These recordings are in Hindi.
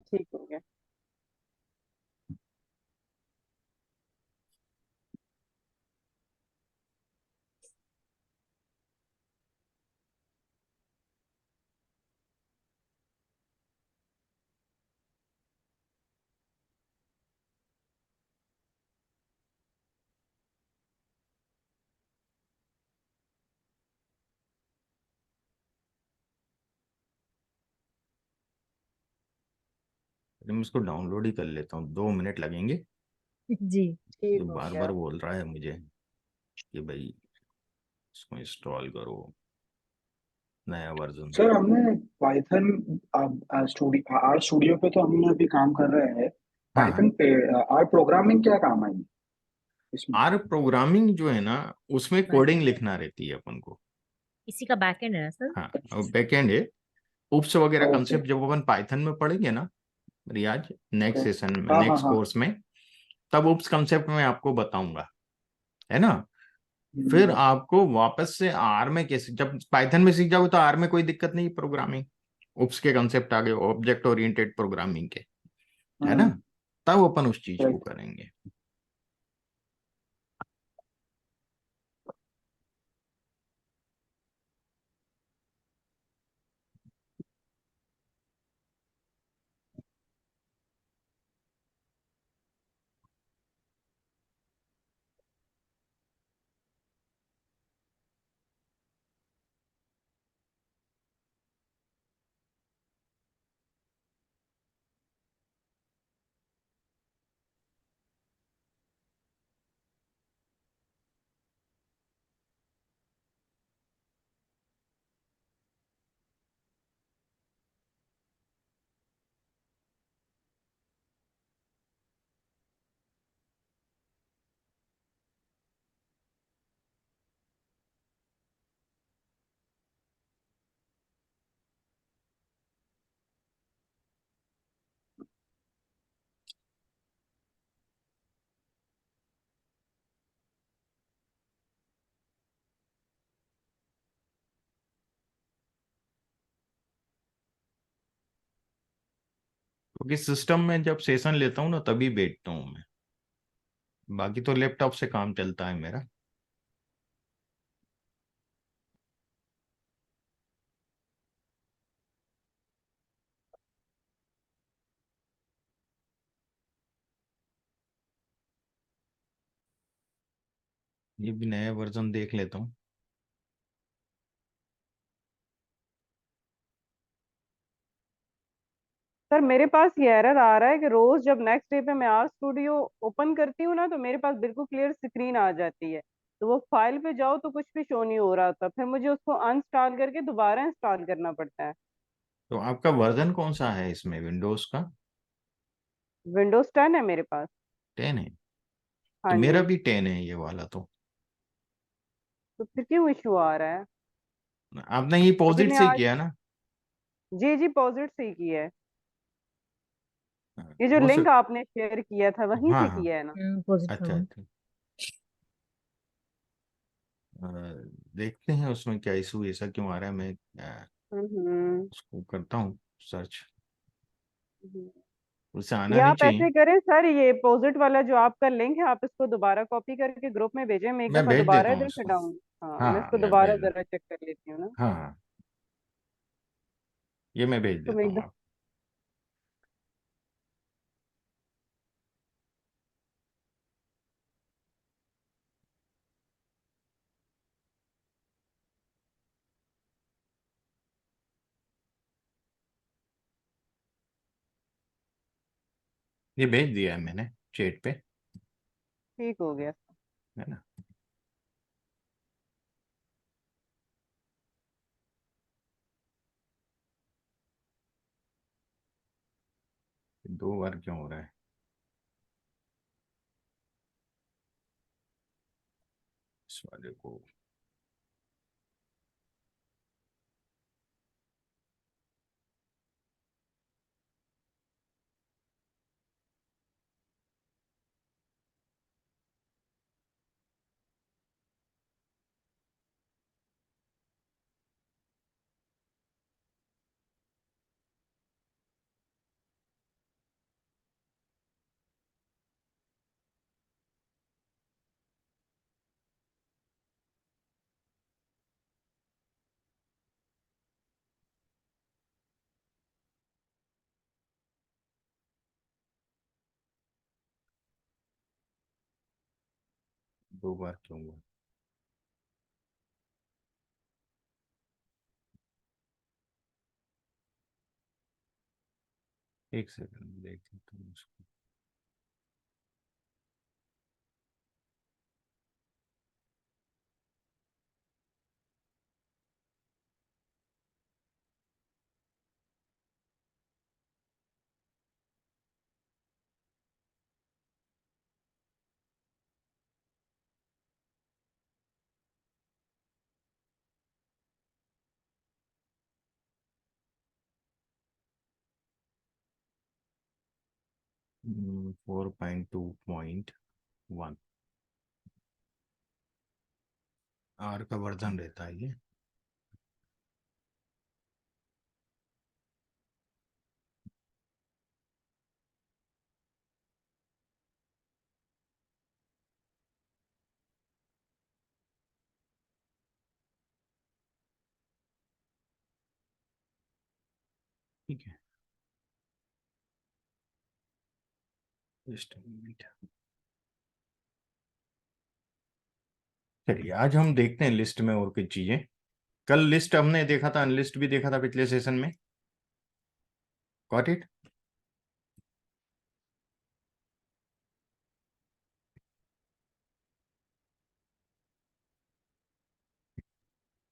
ठीक हो गया। मैं इसको डाउनलोड ही कर लेता हूँ, 2 मिनट लगेंगे। जी। ये ठीक हो बार गया। बार बोल रहा है मुझे कि भाई इसको इंस्टॉल करो, नया वर्जन। सर हमने पाइथन स्टूडियो आर स्टूडियो पे तो हमने अभी काम कर रहे हैं। हाँ, पाइथन पे आर प्रोग्रामिंग क्या काम आएगी इसमें? आर प्रोग्रामिंग जो है ना, उसमें कोडिंग बैकएंड है। लिखना रहती है अपन को। इसी का बैकएंड है ना सर? हाँ, और बैकएंड है। उप्स वगैरह ओके। कंसेप्ट जब अपन पाइथन में पढ़ेंगे ना रियाज, ओके। नेक्स्ट सेशन में, हाँ हाँ नेक्स्ट हाँ। कोर्स में, तब उप्स कंसेप्ट में आपको बताऊंगा, है ना। फिर हम्म, आपको वापस से आर में कैसे, जब पाइथन में सीख जाओगे तो आर में कोई दिक्कत नहीं, प्रोग्रामिंग उप्स के कंसेप्ट आ गए, ऑब्जेक्ट ओरिएंटेड प्रोग्रामिंग के, है ना। हम्म, तब अपन उस चीज को राइट। करेंगे। क्योंकि सिस्टम में जब सेशन लेता हूँ ना तभी बैठता हूँ मैं, बाकी तो लैपटॉप से काम चलता है मेरा। ये भी नया वर्जन देख लेता हूँ। सर मेरे पास ये एरर आ रहा है कि रोज जब नेक्स्ट डे पे मैं आर स्टूडियो ओपन करती हूँ ना, तो मेरे पास बिल्कुल क्लियर स्क्रीन आ जाती है। तो वो फाइल पे जाओ तो कुछ भी शो नहीं हो रहा था, फिर मुझे उसको अनस्टॉल करके दोबारा इंस्टॉल करना पड़ता है। तो आपका वर्जन कौन सा है इसमें, विंडोज का? विंडोज 10 है मेरे पास। 10 है? तो हाँ मेरा जी। भी 10 है ये वाला तो। तो फिर क्यों इशू आ रहा है? आपने ये अभी पॉजिट मैं से ही आज, किया ना? जी जी, पॉजिट से ही किया है। हाँ, ये जो हो लिंक सक आपने शेयर किया था वहीं हाँ से हाँ। किया है ना? पॉजिट अच्छा था। अच्छा। अ, देखते हैं उसमें क्या इशू, ऐसा क्यों आ रहा है। मैं हम्म। उसको करता हूँ सर्च। हम्म। उसे आना या नहीं आप चाहिए। ऐसे करें सर, ये पोजिट वाला जो आपका लिंक है आप इसको दोबारा कॉपी करके ग्रुप में भेजें, मैं एक मैं दफा भेज देता दोबारा हूँ इधर से इसको। डाउन, हाँ हाँ मैं हाँ, इसको मैं दोबारा भेज दूँ। जरा चेक कर लेती हूँ ना। हाँ हाँ, ये मैं भेज तो मैं देता एक हूँ दफा, आप। ये भेज दिया है मैंने चैट पे, ठीक हो गया। है ना। 2 बार क्यों हो रहा है इस वाले को? दो बार क्यों हुआ? एक सेकंड देख लेता हूँ इसको। हम्म, 4.2.1 आर का वर्जन रहता है ये। ठीक है, जस्ट मिनट। चलिए आज हम देखते हैं लिस्ट में और कुछ चीजें। कल लिस्ट हमने देखा था, अनलिस्ट भी देखा था पिछले सेशन में। Got it?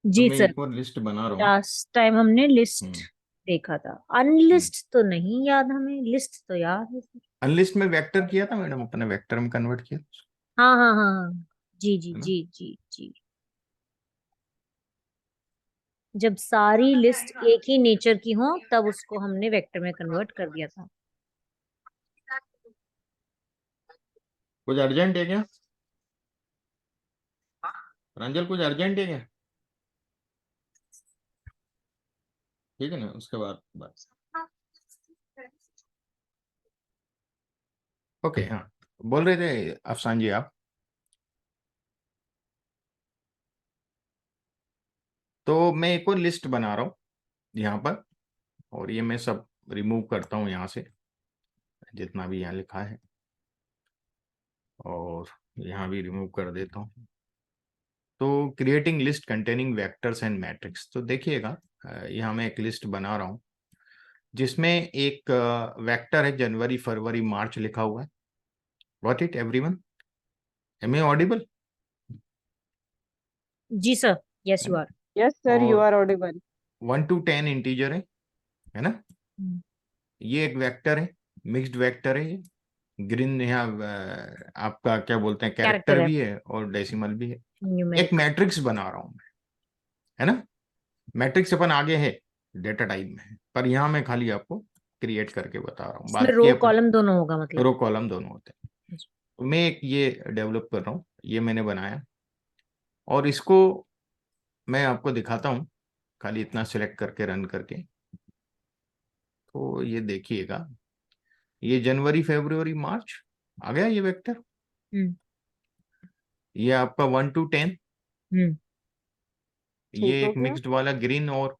जी मैं सर, एक और लिस्ट बना रहा हूँ। लास्ट टाइम हमने लिस्ट हम्म, देखा था, अनलिस्ट तो नहीं याद हमें, लिस्ट तो याद है सर। अनलिस्ट में वेक्टर किया था मैडम, अपने वेक्टर में कन्वर्ट किया, हाँ हाँ हाँ हाँ, जी जी है ना? जी जी जी। जब सारी लिस्ट एक ही नेचर की हो तब उसको हमने वेक्टर में कन्वर्ट कर दिया था। कुछ अर्जेंट है क्या रंजल? कुछ अर्जेंट है क्या? ठीक है ना, उसके बाद बस। ओके, हाँ, बोल रहे थे अफसान जी आप। तो मैं एक और लिस्ट बना रहा हूँ यहाँ पर, और ये मैं सब रिमूव करता हूँ यहाँ से, जितना भी यहाँ लिखा है, और यहाँ भी रिमूव कर देता हूँ। तो creating list containing vectors and matrix, तो देखिएगा यहाँ मैं एक लिस्ट बना रहा हूँ जिसमें एक वेक्टर है जनवरी फरवरी मार्च लिखा हुआ है। What it everyone? Am I audible? जी सर, यस है यू ना? आर। यस सर, यू और आर ऑडिबल। 1 to 10 इंटीजर है ना? ये एक वेक्टर है, मिक्स्ड वेक्टर है ये। ग्रीन यहाँ आपका क्या बोलते हैं, कैरेक्टर कैरेक्टर है, भी है और डेसिमल भी है। एक न्यूमेरिक। मैट्रिक्स बना रहा हूं मैं, है ना? मैट्रिक्स अपन आगे है डेटा टाइप में, पर यहाँ मैं खाली आपको क्रिएट करके बता रहा हूँ, इसमें बाकी रो अपन कॉलम दोनों होगा मतलब। रो कॉलम दोनों होते हैं। तो मैं एक ये डेवलप कर रहा हूँ, ये मैंने बनाया, और इसको मैं आपको दिखाता हूँ, खाली इतना सिलेक्ट करके रन करके। तो ये देखिएगा, ये जनवरी फरवरी मार्च आ गया ये वेक्टर। हम्म ये आपका 1 to 10, हम्म। ये ठीक हो एक गया। मिक्स्ड वाला ग्रीन, और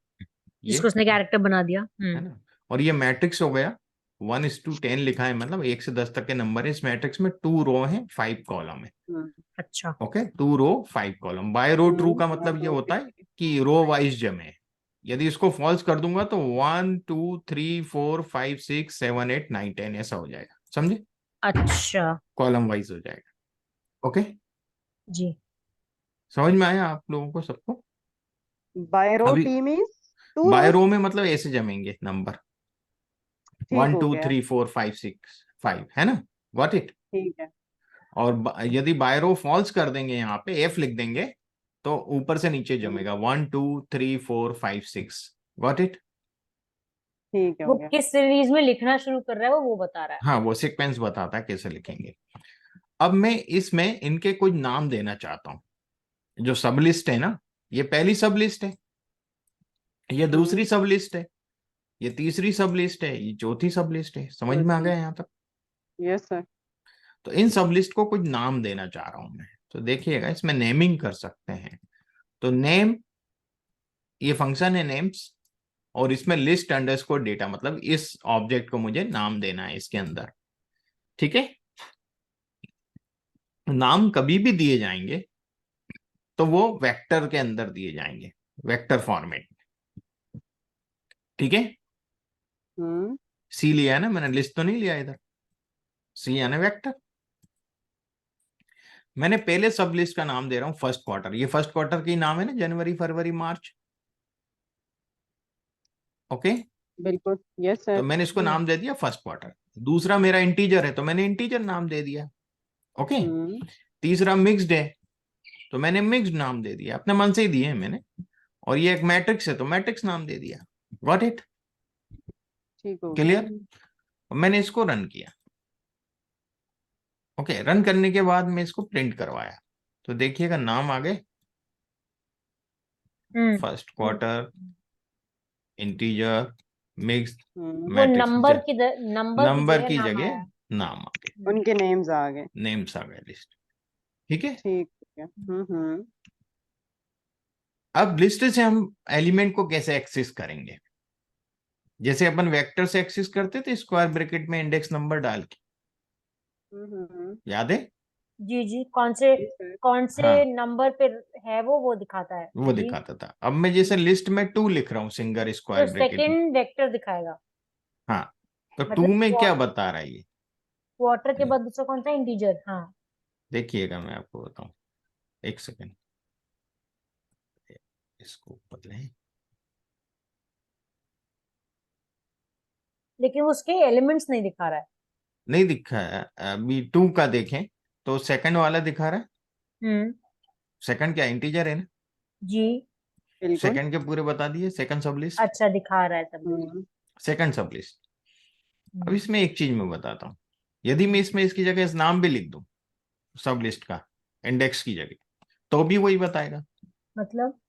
ये, जिसको उसने कैरेक्टर बना दिया। है ना? और ये मैट्रिक्स हो गया, 1:10 लिखा है, मतलब 1 से 10 तक के नंबर है इस मैट्रिक्स में। 2 रो है 5 कॉलम है। हम्म अच्छा। ओके, 2 रो 5 कॉलम। बाय रो ट्रू का मतलब ये होता है कि रो वाइज जमे है। यदि इसको फॉल्स कर दूंगा तो 1 2 3 4 5 6 7 8 9 10 ऐसा हो जाएगा, समझे? अच्छा। कॉलम वाइज हो जाएगा। ओके, जी। समझ में आया आप लोगों को सबको? बाय रो अभी टी मीन्स 2 बाय रोज। रो में मतलब ऐसे जमेंगे नंबर, ठीक वन हो टू गया। Three four five six five है ना? Got it? ठीक है। और यदि बाय रो फॉल्स कर देंगे, यहाँ पे एफ लिख देंगे, तो ऊपर से नीचे हम्म, जमेगा 1 2 3 4 5 6। Got it? ठीक हो वो गया। किस सीरीज में लिखना शुरू कर रहा है वो बता रहा है। हाँ, वो सीक्वेंस बताता है कैसे लिखेंगे। अब मैं इसमें इनके कुछ नाम देना चाहता हूं। जो सब लिस्ट है ना, ये पहली सब लिस्ट है, ये दूसरी सब लिस्ट है, ये तीसरी सब लिस्ट है, ये चौथी सब लिस्ट है। समझ में आ चौथी। गया यहाँ तक? Yes sir. तो इन सब लिस्ट को कुछ नाम देना चाह रहा हूं मैं। तो देखिएगा, इसमें नेमिंग कर सकते हैं। तो नेम, ये फंक्शन है नेम्स, और इसमें लिस्ट अंडरस्कोर डेटा, मतलब इस ऑब्जेक्ट को मुझे नाम देना है इसके अंदर। ठीक है? नाम कभी भी दिए जाएंगे तो वो वेक्टर के अंदर दिए जाएंगे, वेक्टर फॉर्मेट में। ठीक है, हम्म सी लिया है ना मैंने, लिस्ट तो नहीं लिया इधर, सी यानी वेक्टर। मैंने पहले सब लिस्ट का नाम दे रहा हूं फर्स्ट क्वार्टर, ये फर्स्ट क्वार्टर की नाम है ना, जनवरी फरवरी मार्च। ओके, बिल्कुल, यस तो सर। मैंने इसको नाम दे दिया फर्स्ट क्वार्टर। दूसरा मेरा इंटीजर है तो मैंने इंटीजर नाम दे दिया। ओके, हम्म तीसरा मिक्स्ड है तो मैंने मिक्स्ड नाम दे दिया, अपने मन से ही दिए हैं मैंने। और ये एक मैट्रिक्स है तो मैट्रिक्स नाम दे दिया। Got it? ठीक हो गया। क्लियर? मैंने इसको रन किया। ओके, रन करने के बाद मैं इसको प्रिंट करवाया तो देखिएगा नाम आ गए, फर्स्ट क्वार्टर, इंटीजर, मिक्स्ड, वो मैट्रिक्स। नंबर की नंबर जगह की नाम जगह आया। नाम आ गए, उनके नेम्स आ गए। नेम्स आ गए लिस्ट। ठीक है, ठीक है। अब लिस्ट से हम एलिमेंट को कैसे एक्सेस करेंगे? जैसे अपन वेक्टर से एक्सेस करते थे स्क्वायर ब्रैकेट में इंडेक्स नंबर डाल के, याद है? जी जी, कौन जी सर। से हाँ, नंबर पे है वो दिखाता है वो जी। दिखाता था। अब मैं जैसे लिस्ट में 2 लिख रहा हूँ सिंगल तो स्क्वायर ब्रैकेट में, सेकंड वेक्टर दिखाएगा। हाँ, तो 2 मतलब में क्या बता रहा है ये? क्वार्टर के बाद दूसरा कौन सा? इंटीजर। हाँ, देखिएगा, मैं आपको बताऊं, एक सेकेंड, इसको बदलें। लेकिन उसके एलिमेंट्स नहीं दिखा रहा है। नहीं दिखा है अभी। 2 का देखें तो सेकंड वाला दिखा रहा है। हम्म। सेकंड क्या इंटीजर है ना? जी। बिल्कुल। सेकंड के पूरे बता दिए, सेकंड सब लिस्ट, अच्छा, दिखा रहा है सब कुछ। हम्म सेकंड सब लिस्ट। अब हम्म। इसमें एक चीज मैं बताता हूँ, यदि मैं इसमें इसकी जगह इस नाम भी लिख दूं सब लिस्ट का, इंडेक्स की जगह, तो भी वही बताएगा। मतलब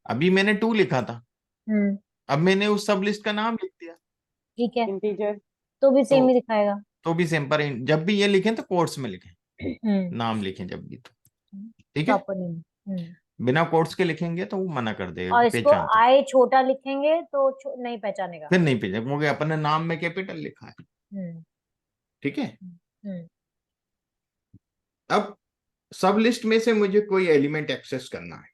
अभी मैंने 2 लिखा था, हम्म, अब मैंने उस सब लिस्ट का नाम लिख दिया ठीक है, इंटीजर। तो भी तो सेम ही दिखाएगा। भी सेम, पर जब भी ये लिखें तो कोट्स में लिखें, हम्म। नाम लिखें जब भी, तो ठीक है। Proper name. बिना कोट्स के लिखेंगे तो वो मना कर देगा और कि इसको पहचानता, आई छोटा लिखेंगे तो नहीं पहचानेगा। फिर नहीं पहचान, क्योंकि अपने नाम में कैपिटल लिखा है। हम्म। ठीक है, हम्म। अब सब लिस्ट में से मुझे कोई एलिमेंट एक्सेस करना है।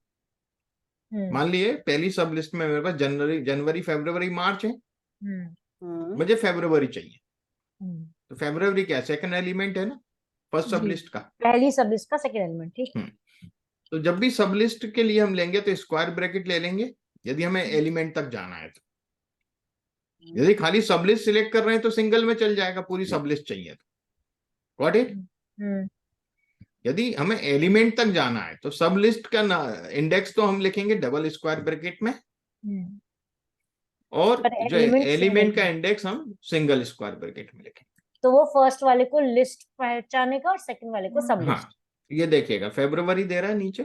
हम्म। मान लिए पहली सब लिस्ट में मेरे पास जनवरी जनवरी फरवरी मार्च है, हम्म। मुझे फरवरी चाहिए। हम्म। तो फरवरी क्या सेकंड एलिमेंट है ना फर्स्ट सब जी, लिस्ट का। पहली सब इसका सेकेंड एलिमेंट, ठीक। तो जब भी सब लिस्ट के लिए हम लेंगे तो स्क्वायर ब्रैकेट ले लेंगे, यदि हमें एलिमेंट तक जाना है तो। यदि खाली सब लिस्ट सिलेक्ट कर रहे हैं तो सिंगल में चल जाएगा, पूरी सब लिस्ट चाहिए तो। Got it? हम्म। यदि हमें एलिमेंट तक जाना है तो सब लिस्ट का इंडेक्स तो हम लिखेंगे डबल स्क्वायर ब्रैकेट में, हम्म। और पर जो एलिमेंट सिंगल एलिमेंट का में। इंडेक्स हम सिंगल स्क्वायर ब्रैकेट में लिखेंगे। तो वो फर्स्ट वाले को लिस्ट पहचानेगा और सेकंड वाले को सब हाँ, लिस्ट। ये देखिएगा फरवरी दे रहा है नीचे,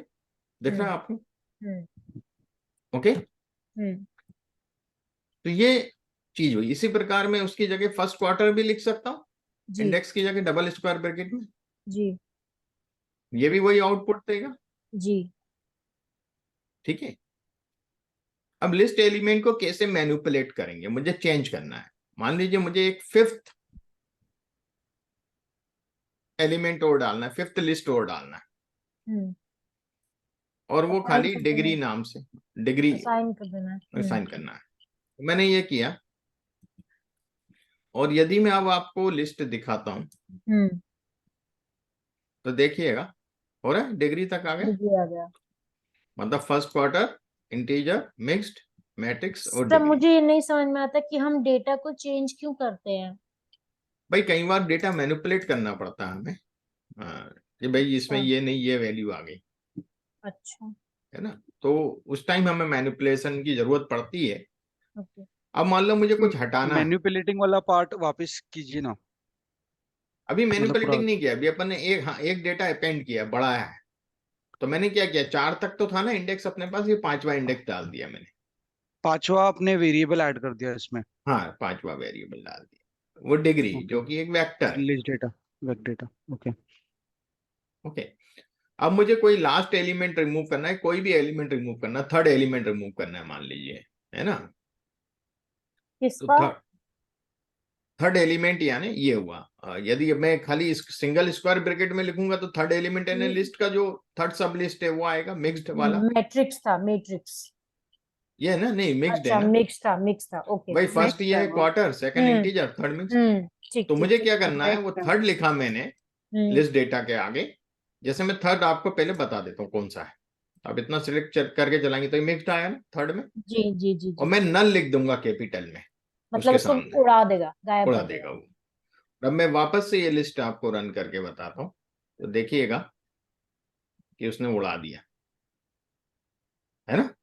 दिख रहा हम्म। है आपको? हम्म। ओके, हम्म। तो ये चीज हुई। इसी प्रकार में उसकी जगह फर्स्ट क्वार्टर भी लिख सकता हूँ, जी इंडेक्स की जगह डबल स्क्वायर ब्रैकेट में, जी ये भी वही आउटपुट देगा। जी। ठीक है, अब लिस्ट एलिमेंट को कैसे मैनिपुलेट करेंगे, मुझे चेंज करना है। मान लीजिए मुझे एक फिफ्थ एलिमेंट और डालना है, फिफ्थ लिस्ट और डालना है, हम्म। और वो असाइन खाली कर देना। डिग्री नाम से, डिग्री असाइन कर देना। असाइन करना है। तो मैंने ये किया, और यदि मैं अब आपको लिस्ट दिखाता हूं हम्म। तो देखिएगा हो रहा है, डिग्री तक आ गया, डिग्री आ गया। मतलब first quarter, integer, mixed, matrix और सब डिग्री। मुझे ये नहीं समझ में आता कि हम डेटा को चेंज क्यों करते हैं। भाई कई बार डेटा मैनिपुलेट करना पड़ता है हमें, कि भाई इसमें अच्छा। ये नहीं, ये वैल्यू आ गई, अच्छा। है ना? तो उस टाइम हमें मैनिपुलेशन की जरूरत पड़ती है। ओके। अब मान लो मुझे कुछ हटाना है, मैन्युपुलेटिंग वाला पार्ट वापस कीजिए ना। अभी मतलब पूरा मैनिपुलेटिंग नहीं किया, अभी अपन ने एक, हाँ, एक डेटा अपेंड किया, बढ़ाया है। तो मैंने क्या किया, 4 तक तो था ना इंडेक्स अपने पास, ये 5वां इंडेक्स डाल दिया मैंने। पांचवा आपने वेरिएबल ऐड कर दिया इसमें। हाँ, 5वां वेरिएबल डाल दिया, वो डिग्री, ओके, जो कि एक वेक्टर है। लिस्ट डेटा, वेक डेटा। ओके। ओके, अब मुझे कोई लास्ट एलिमेंट रिमूव करना है, कोई भी एलिमेंट रिमूव करना है, थर्ड एलिमेंट रिमूव करना है मान लीजिए, है ना? तो किसका? थर्ड एलिमेंट यानी ये हुआ। यदि मैं खाली सिंगल स्क्वायर ब्रैकेट में लिखूंगा तो थर्ड एलिमेंट यानी लिस्ट का जो थर्ड सब लिस्ट है वो आएगा मिक्स्ड वाला। मैट्रिक्स था, मैट्रिक्स। ये है ना, नहीं मिक्स्ड है अच्छा, ना मिक्स था, ओके। भाई। फर्स्ट Mixed ये है है वो। Quarter, second integer, third mixed. ठीक तो ठीक मुझे ठीक। क्या करना है, वो Mixed है। थर्ड लिखा मैंने लिस्ट डेटा के आगे। जैसे मैं थर्ड आपको पहले बता देता हूँ कौन सा है। अब इतना सिलेक्ट करके चलाएंगे तो मिक्स्ड आया ना थर्ड में, जी जी जी और जी। मैं नल लिख दूंगा कैपिटल में मतलब उसके इसको सामने, उड़ा देगा, गायब उड़ा कर देगा देगा। वो। अब मैं वापस से ये लिस्ट आपको रन करके बताता हूँ, तो देखिएगा कि उसने उड़ा दिया, है ना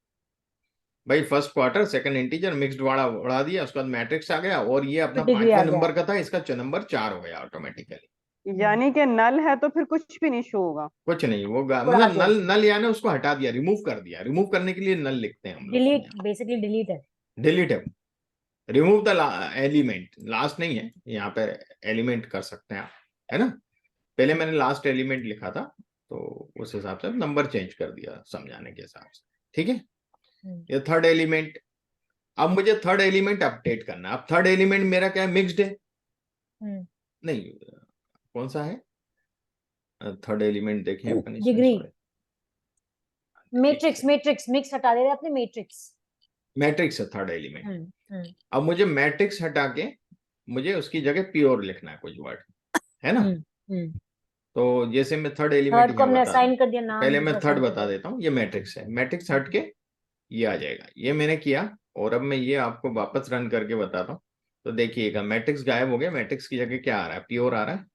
भाई। First quarter, second integer, mixed वाला उड़ा दिया। उसके बाद मैट्रिक्स आ गया, और ये अपना डिग्री आ 5वें गया। नंबर का था, इसका नंबर 4 हो गया ऑटोमेटिकली। यानी कि नल है तो फिर कुछ भी नहीं शो होगा। कुछ नहीं, वो उड़ा मतलब दिया, नल, नल यानी उसको हटा दिया, रिमूव कर दिया। रिमूव करने के लिए नल लिखते हैं हम लोग। डिलीट, बेसिकली डिलीट है। डिलीट है, रिमूव द एलिमेंट, लास्ट नहीं है यहाँ पे, एलिमेंट कर सकते हैं आप, है ना। पहले मैंने लास्ट एलिमेंट लिखा था, तो उस हिसाब से नंबर चेंज कर दिया समझाने के हिसाब से, ठीक है। ये थर्ड एलिमेंट। अब मुझे थर्ड एलिमेंट अपडेट करना है। अब थर्ड एलिमेंट मेरा क्या है, मिक्स्ड है। नहीं, कौन सा है थर्ड एलिमेंट, देखें अपन इसमें। Degree. sorry, matrix, matrix mix हटा दे रहे अपने, मैट्रिक्स। मैट्रिक्स है थर्ड एलिमेंट। अब मुझे मैट्रिक्स हटा के मुझे उसकी जगह प्योर लिखना है कुछ वर्ड, है ना। तो जैसे मैं थर्ड एलिमेंट थर्ड को हमने असाइन कर दिया, नाम पहले मैं जैसा थर्ड assign कर बता दिया। देता हूँ। ये मैट्रिक्स है, मैट्रिक्स हट के ये आ जाएगा, ये मैंने किया। और अब मैं ये आपको वापस रन करके बताता हूँ, तो देखिएगा मैट्रिक्स गायब हो गया। मैट्रिक्स की जगह क्या आ रहा है, प्योर आ रहा है।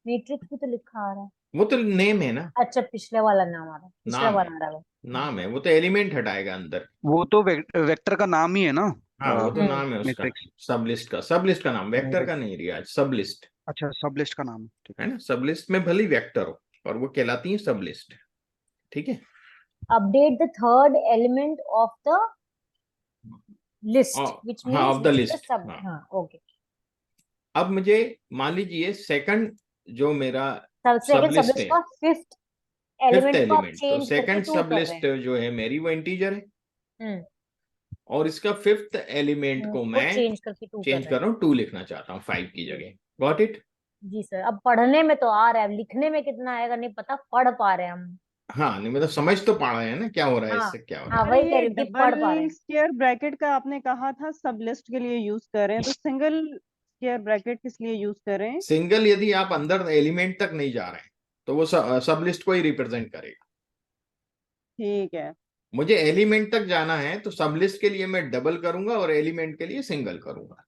मैट्रिक्स भी तो लिखा आ रहा है। वो तो नेम है ना, अच्छा, पिछले वाला नाम आ रहा है, पिछला नाम है, वाला आ रहा है। नाम है। वो तो एलिमेंट हटाएगा अंदर। वो तो वेक्टर का नाम ही है ना, हाँ वो तो नाम है उसका, मैट्रिक्स। सब लिस्ट का, सब लिस्ट का नाम, वेक्टर का नहीं रियाज, सब लिस्ट, अच्छा, सब लिस्ट का नाम है, ठीक है ना। सब लिस्ट में भले वेक्टर हो, और वो कहलाती है सब लिस्ट, ठीक है। Update the third element of the list, which हाँ, means of the which is the list, sub. हाँ। हाँ, ओके। अब मुझे मान लीजिए सेकंड जो मेरा सब सब सेकंड सब लिस्ट लिस्ट है, का फिफ्थ फिफ्थ एलिमेंट को आप एलिमेंट, तो चेंज करके सेकंड टू सब कर रहे लिस्ट जो है मेरी वो इंटीजर है, हैं। और इसका फिफ्थ एलिमेंट को वो मैं चेंज करके टू कर चेंज रहे कर हैं। रहा हूँ, 2 लिखना चाहता हूँ 5 की जगह। Got it. जी सर, अब पढ़ने में तो आ रहा है, लिखने में कितना आएगा नहीं पता, पढ़ पा रहे हैं हम। हाँ नहीं, मतलब समझ तो पा रहे हैं ना क्या हो रहा है, हाँ इससे क्या हो रहा हाँ, है। अरे वही कह ये रही हूँ कि डबल पढ़ पा रहे हैं। स्क्वायर ब्रैकेट का आपने कहा था सब लिस्ट के लिए यूज कर रहे हैं, तो सिंगल स्क्वायर ब्रैकेट किस लिए यूज कर रहे हैं? सिंगल, यदि आप अंदर एलिमेंट तक नहीं जा रहे हैं तो वो सब लिस्ट को ही रिप्रेजेंट करेगा। ठीक है। मुझे एलिमेंट तक जाना है तो सब लिस्ट के लिए मैं डबल करूंगा, और एलिमेंट के लिए सिंगल करूंगा।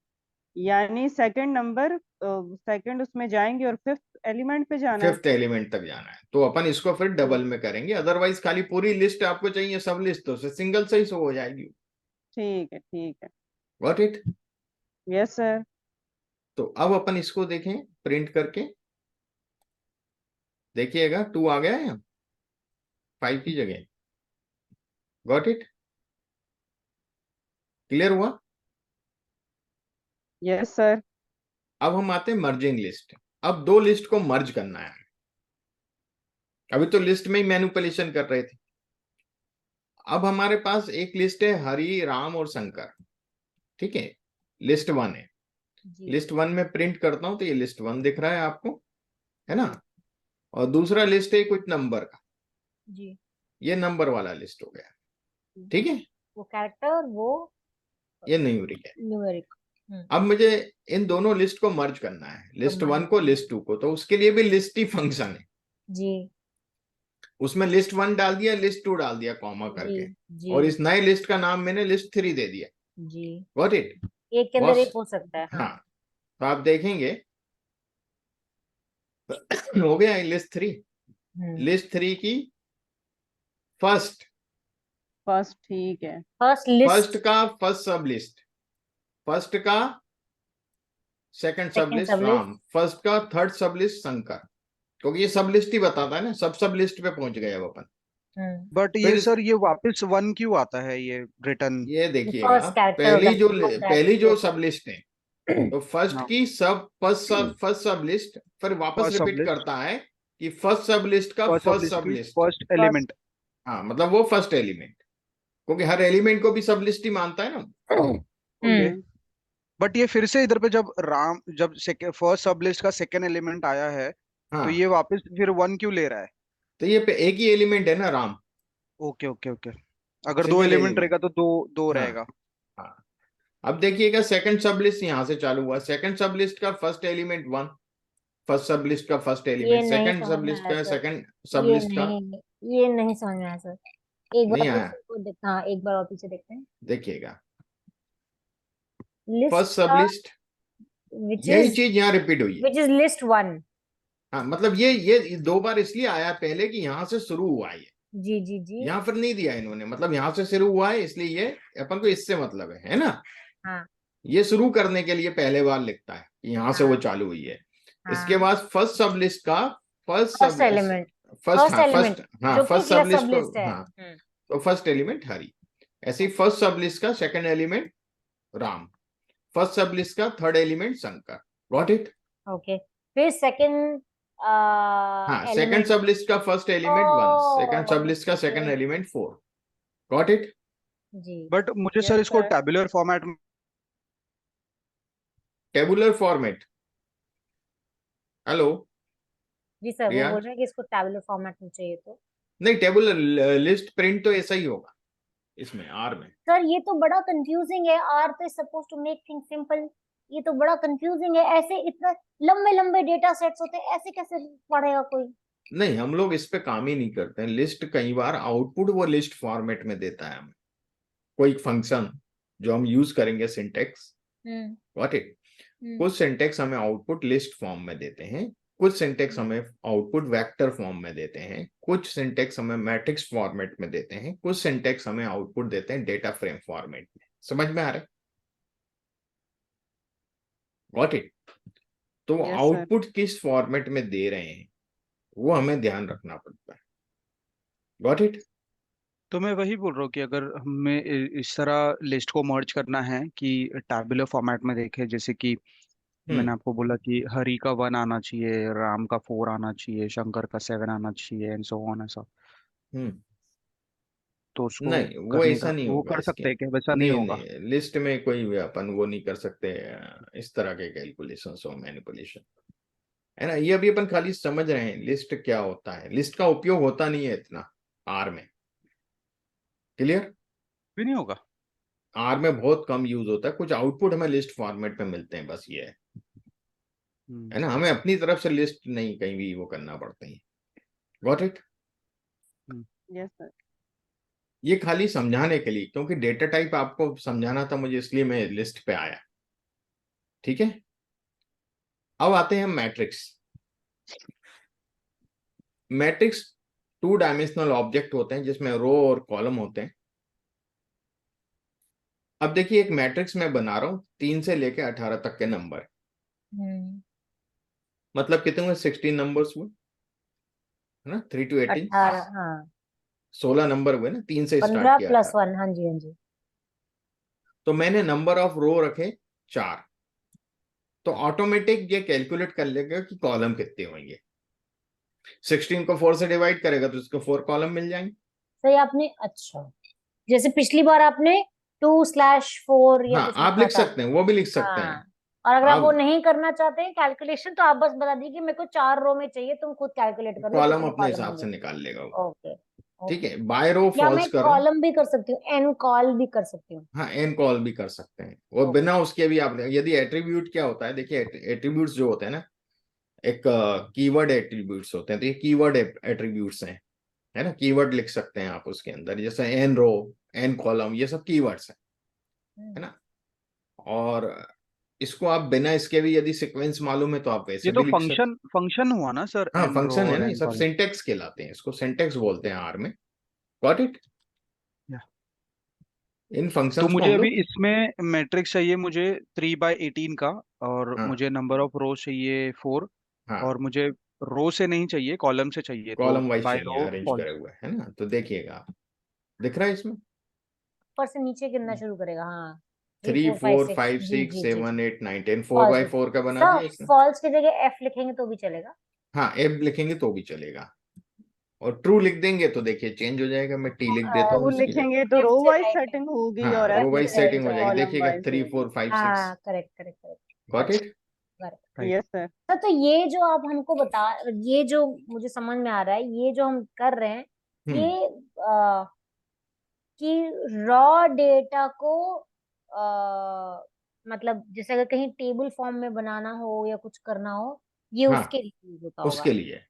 यानी सेकंड नंबर, सेकंड उसमें जाएंगे और फिफ्थ एलिमेंट पे जाना है। फिफ्थ एलिमेंट तक जाना है तो अपन इसको फिर डबल में करेंगे। अदरवाइज खाली पूरी लिस्ट आपको चाहिए सब लिस्ट, तो सिंगल से ही शो हो जाएगी। ठीक है, ठीक है। Got it. Yes sir. तो अब अपन इसको देखें प्रिंट करके, देखिएगा 2 आ गया है 5 की जगह। गॉट इट, क्लियर हुआ। Yes sir. अब हम आते हैं मर्जिंग लिस्ट। अब 2 लिस्ट को मर्ज करना है। अभी तो लिस्ट में ही मैनिपुलेशन कर रहे थे। अब हमारे पास एक लिस्ट है हरि, राम और शंकर, ठीक है। लिस्ट 1 है। जी लिस्ट 1 में प्रिंट करता हूं तो ये लिस्ट 1 दिख रहा है आपको, है ना। और दूसरा लिस्ट है कुछ नंबर का, जी। ये नंबर वाला लिस्ट हो गया, ठीक है। वो कैरेक्टर, वो ये न्यूमेरिक है। न्यूमेरिक। अब मुझे इन दोनों लिस्ट को मर्ज करना है, लिस्ट 1 को लिस्ट 2 को, तो उसके लिए भी लिस्ट ही फंक्शन है। जी उसमें लिस्ट 1 डाल दिया, लिस्ट 2 डाल दिया कॉमा करके, जी और इस नए लिस्ट का नाम मैंने लिस्ट 3 दे दिया। जी। Got it. एक के अंदर एक हो सकता है। हाँ, तो आप देखेंगे हो गया लिस्ट 3। लिस्ट 3 की फर्स्ट, ठीक है। फर्स्ट लिस्ट, फर्स्ट का फर्स्ट सब लिस्ट, फर्स्ट का सेकंड सब सेकंड लिस्ट सब राम, फर्स्ट का थर्ड सब लिस्ट शंकर, क्योंकि ये सब लिस्ट ही बताता है ना, सब लिस्ट पे पहुंच गए अब अपन। बट ये फिर सर, ये वापस 1 क्यों आता है ये रिटर्न? ये देखिएगा, फर्स्ट कैरेक्टर ऑफ पहली जो सब लिस्ट है, तो फर्स्ट हाँ, की फर्स्ट सब लिस्ट फिर वापस फर्स्ट सब रिपीट लिस्ट, करता है कि फर्स्ट सब लिस्ट का फर्स्ट सब फर्स्ट लिस्ट सब की लिस्ट। First element. हाँ, मतलब वो फर्स्ट एलिमेंट, क्योंकि हर एलिमेंट को भी सब लिस्ट ही मानता है ना। ओके। बट ये फिर से इधर पे जब फर्स्ट सब लिस्ट का सेकंड एलिमेंट आया है, तो हाँ, ये वापस फिर 1 क्यों ले रहा है? तो ये एक ही एलिमेंट है ना राम, ओके ओके ओके, अगर 2 सिंगल एलिमेंट एलिमेंट। रहेगा तो दो दो हाँ रहेगा। हाँ। अब देखिएगा सेकंड सब लिस्ट यहाँ से चालू हुआ, सेकंड सब लिस्ट का first element 1, first sublist का फर्स्ट ये एलिमेंट, नहीं सेकंड समझ सब में लिस्ट आया का सर, सेकंड सब ये लिस्ट का। नहीं, ये नहीं समझ में आया सर। एक नहीं बार आया, क्वेश्चन को देखना, हाँ एक बार और पीछे देखते हैं। देखिएगा लिस्ट फर्स्ट सब का लिस्ट, विच यही इज चीज यहाँ रिपीट हुई है। Which is list 1। हाँ, मतलब ये 2 बार इसलिए आया पहले कि यहाँ से शुरू हुआ है, जी जी जी। यहाँ पर नहीं दिया इन्होंने, मतलब यहाँ से शुरू हुआ है इसलिए ये अपन को इससे मतलब है ना। हाँ ये शुरू करने के लिए पहले बार लिखता है कि यहाँ से वो हाँ चालू हुई है। इसके हाँ। बाद फर्स्ट सब लिस्ट का फर्स्ट फर्स्ट सब एलिमेंट, फर्स्ट, फर्स्ट हाँ एलिमेंट फर्स्ट, हाँ जो कि फर्स्ट सब लिस्ट सब को, लिस्ट है। हाँ तो फर्स्ट एलिमेंट हरि। ऐसे ही फर्स्ट सब लिस्ट का second element Ram, first sublist का third element Shankar. Got it? Okay, फिर सेकंड हाँ, सेकंड एलिमेंट। सब लिस्ट का first element 1, second sublist का सेकंड एलिमेंट 4। Got it? जी। बट मुझे यस सर इसको सर। टैबुलर फॉर्मेट में टेबुलर फॉर्मेट। हेलो जी सर, वो रिया, बोल रहे हैं कि इसको टैबुलर फॉर्मेट में चाहिए तो। नहीं टेबुलर लिस्ट प्रिंट तो ऐसा ही होगा इसमें आर में। सर ये तो बड़ा कंफ्यूजिंग है, आर तो suppose to make thing simple. ये तो बड़ा कंफ्यूजिंग है, ऐसे इतना लंबे लंबे डेटा सेट्स होते हैं, ऐसे कैसे पढ़ेगा कोई? नहीं, हम लोग इस पे काम ही नहीं करते हैं। लिस्ट कई बार आउटपुट वो लिस्ट फॉर्मेट में देता है हमें, कोई फंक्शन जो हम यूज करेंगे सिंटेक्स। Got it? कुछ सिंटेक्स हमें आउटपुट लिस्ट फॉर्म में देते हैं, कुछ सिंटेक्स हमें आउटपुट वेक्टर फॉर्म में देते हैं, कुछ सिंटेक्स हमें मैट्रिक्स फॉर्मेट में देते हैं, कुछ सिंटेक्स हमें आउटपुट देते हैं डेटा फ्रेम फॉर्मेट में। समझ में आ रहा है? Got it? तो यस सर। आउटपुट किस फॉर्मेट में दे रहे हैं वो हमें ध्यान रखना पड़ता है। Got it? तो मैं वही बोल रहा हूँ कि अगर हमें इस तरह लिस्ट को मर्ज करना है कि टैबुलर फॉर्मेट में देखें, जैसे कि मैंने हम्म आपको बोला कि हरि का 1 आना चाहिए, राम का 4 आना चाहिए, शंकर का 7 आना चाहिए, एंड सो ऑन ऐसा, हम्म तो उसको नहीं, वो करने ऐसा का नहीं वो होगा कर इसके। सकते हैं क्या? वैसा नहीं नहीं होगा? नहीं, लिस्ट में कोई भी अपन वो नहीं कर सकते इस तरह के कैलकुलेशन और मैनिपुलेशन, है ना। ये अभी अपन खाली समझ रहे हैं लिस्ट क्या होता है, लिस्ट का उपयोग होता नहीं है इतना आर में। क्लियर? भी नहीं होगा। आर में बहुत कम यूज होता है, कुछ आउटपुट हमें लिस्ट फॉर्मेट में मिलते हैं, बस ये है ना। हमें अपनी तरफ से लिस्ट नहीं कहीं भी वो करना पड़ता है। Got it? Yes sir. ये खाली समझाने के लिए, क्योंकि डेटा टाइप आपको समझाना था मुझे, इसलिए मैं लिस्ट पे आया। ठीक है, अब आते हैं मैट्रिक्स। मैट्रिक्स 2 डायमेंशनल ऑब्जेक्ट होते हैं जिसमें रो और कॉलम होते हैं। अब देखिए, एक मैट्रिक्स में बना रहा हूं 3 से लेके 18 तक के नंबर, मतलब कितने हुए? 16 नंबर्स हुए, है ना। 3 to 18, 18, हाँ 16 नंबर हुए ना, 3 से स्टार्ट 15 किया + था। 1, हाँ जी हाँ जी। तो मैंने नंबर ऑफ रो रखे 4, तो ऑटोमेटिक ये कैलकुलेट कर लेगा कि कॉलम कितने होंगे। 16 को 4 से डिवाइड करेगा तो इसको 4 कॉलम मिल जाएंगे। सही आपने, अच्छा जैसे पिछली बार आपने 2/4 या हाँ, कुछ आप लिखा लिख था। सकते हैं, वो भी लिख सकते हैं। हाँ, और अगर आप वो आप नहीं करना चाहते हैं कैलकुलेशन, तो आप बस बता दीजिए कि मेरे को 4 रो में चाहिए, तुम खुद कैलकुलेट कर लो कॉलम कितने अपने कॉलम हिसाब से होंगे। निकाल लेगा वो। ओके ठीक ओके। है, बाय रो या फॉल्स मैं कर रहा हूँ। कॉलम भी कर सकती हूँ, एन कॉल भी कर सकती हूँ। हाँ, एन कॉल भी कर सकते हैं, वो ओके। बिना उसके भी आप, यदि एट्रीब्यूट क्या होता है, देखिए एट्रीब्यूट्स जो होते हैं ना, एक कीवर्ड एट्रीब्यूट्स होते हैं, तो ये कीवर्ड एट्रीब्यूट्स हैं, है ना। कीवर्ड लिख सकते हैं आप उसके अंदर, जैसे एन रो, एन कॉलम, ये सब कीवर्ड्स हैं, है ना। और इसको आप बिना इसके भी यदि सीक्वेंस मालूम है तो आप ये वैसे तो भी लिख सकते। फंक्शन हुआ ना सर, हाँ, एन रो फंक्शन है और ना, ये एन सब कॉलम। सिंटेक्स कहलाते हैं, इसको सिंटेक्स बोलते हैं आर में। Got it? इन तो फंक्शंस को मुझे हम अभी लोग, इसमें मैट्रिक्स चाहिए मुझे 3/18 का, और हाँ मुझे नंबर ऑफ रो चाहिए 4, हाँ, और मुझे रो से नहीं चाहिए, कॉलम से चाहिए, तो कॉलम वाइज बाय चाहिए रो अरेंज करे फॉल्स। हुए, है ना। तो देखिएगा आप, दिख रहा है इसमें ऊपर से नीचे गिनना शुरू करेगा, हाँ 3 3 4 5 4 6, 5 जी 6 जी जी। 7 8 9 10, 4 फॉल्स, बाई 4 का बना सर दिया इसने। फॉल्स की जगह एफ लिखेंगे तो भी चलेगा? हाँ, एब लिखेंगे तो भी चलेगा। और ट्रू लिख देंगे तो देखिए चेंज हो जाएगा। मैं टी लिख देता हूँ वो इसकी जगह। लिखेंगे तो लेफ्ट रो से वाइज राइट है। सेटिंग होगी हाँ, और रो ऐसे वाइज सेटिंग हो जाएगी। कॉलम देखिएगा वाइज 3 होगी। 4 5 6। हाँ, correct correct correct got it? Correct. Right. Yes sir. Sir तो ये जो आप हमको बता, ये जो मुझे समझ में आ रहा है, ये जो हम कर रहे हैं, ये कि रॉ डेटा को मतलब जैसे अगर कहीं टेबल फॉर्म में बनाना हो या कुछ करना हो, ये हाँ, उसके लिए यूज होता होगा। उसके लिए।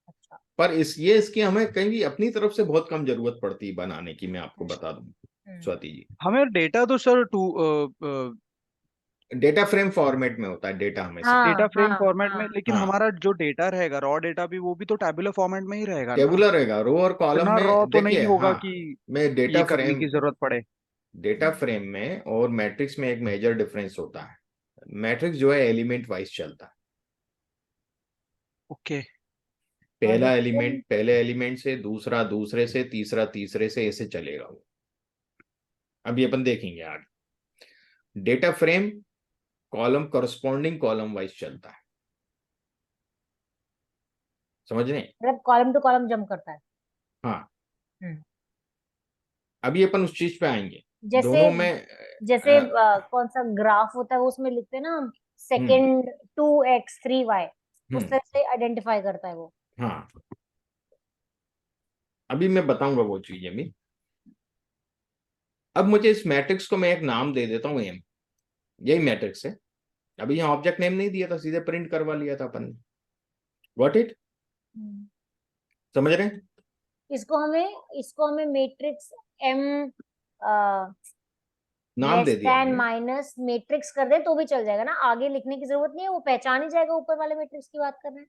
अच्छा। पर इसकी हमें कहीं अपनी तरफ से बहुत कम जरूरत पड़ती है बनाने की, मैं आपको बता दूं स्वाति जी। हमें डेटा तो सर डेटा फ्रेम फॉर्मेट में होता है डेटा हमेशा। डेटा हाँ फ्रेम हाँ फॉर्मेट में, हाँ। लेकिन हाँ, हमारा जो डेटा रहेगा, रॉ डेटा भी, वो भी तो टैबुलर फॉर्मेट में ही रहेगा ना। टेबुलर रहेगा। रो और कॉलम इतना रॉ में तो देखिए। नहीं होगा हाँ, कि मैं ये करने की जरूरत पड़े। डेटा फ्रेम में और मैट्रिक्स में एक मेजर डिफरेंस होता है। मैट्रिक्स जो है एलिमेंट वाइज चलता है। ओके। और पहला डेटा एलिमेंट पहले एलिमेंट से, दूसरा दूसरे से, तीसरा तीसरे से, ऐसे चलेगा वो। अभी अपन देखेंगे आगे। Data frame column corresponding column wise चलता है। समझ रहे हैं? मतलब कॉलम टू कॉलम जंप करता है। हाँ, हम्म। अभी अपन उस चीज पे आएंगे। जैसे दोनों में जैसे कौन सा ग्राफ होता है वो उसमें लिखते हैं ना हम, हम्म 2x 3y, उस हम्म तरह से आइडेंटिफाई करता है वो। हाँ, अभी मैं बताऊंगा वो चीजें भी। अब मुझे इस मैट्रिक्स को मैं एक नाम दे देता हूँ एम। यही मैट्रिक्स है। अभी यहाँ ऑब्जेक्ट नेम नहीं दिया था, सीधे प्रिंट करवा लिया था अपन ने। Got it? समझ रहे हैं? इसको हमें मैट्रिक्स m नाम लेस दे दिया देन हमने। माइनस मैट्रिक्स कर दे तो भी चल जाएगा ना, आगे लिखने की जरूरत नहीं है, वो पहचान ही जाएगा ऊपर वाले मैट्रिक्स की बात कर रहे हैं।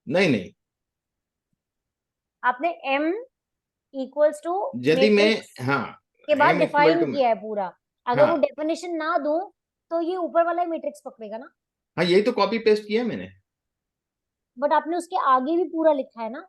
नहीं नहीं, आपने m इक्वल्स टू यदि मैं, मैट्रिक्स हाँ, के बाद एम इक्वल डिफाइन टू, किया है पूरा, अगर वो हाँ डेफिनेशन ना दूं तो ये ऊपर वाला ही मैट्रिक्स पकड़ेगा ना। हाँ, यही तो कॉपी पेस्ट किया मैंने। बट आपने उसके आगे भी पूरा लिखा है ना।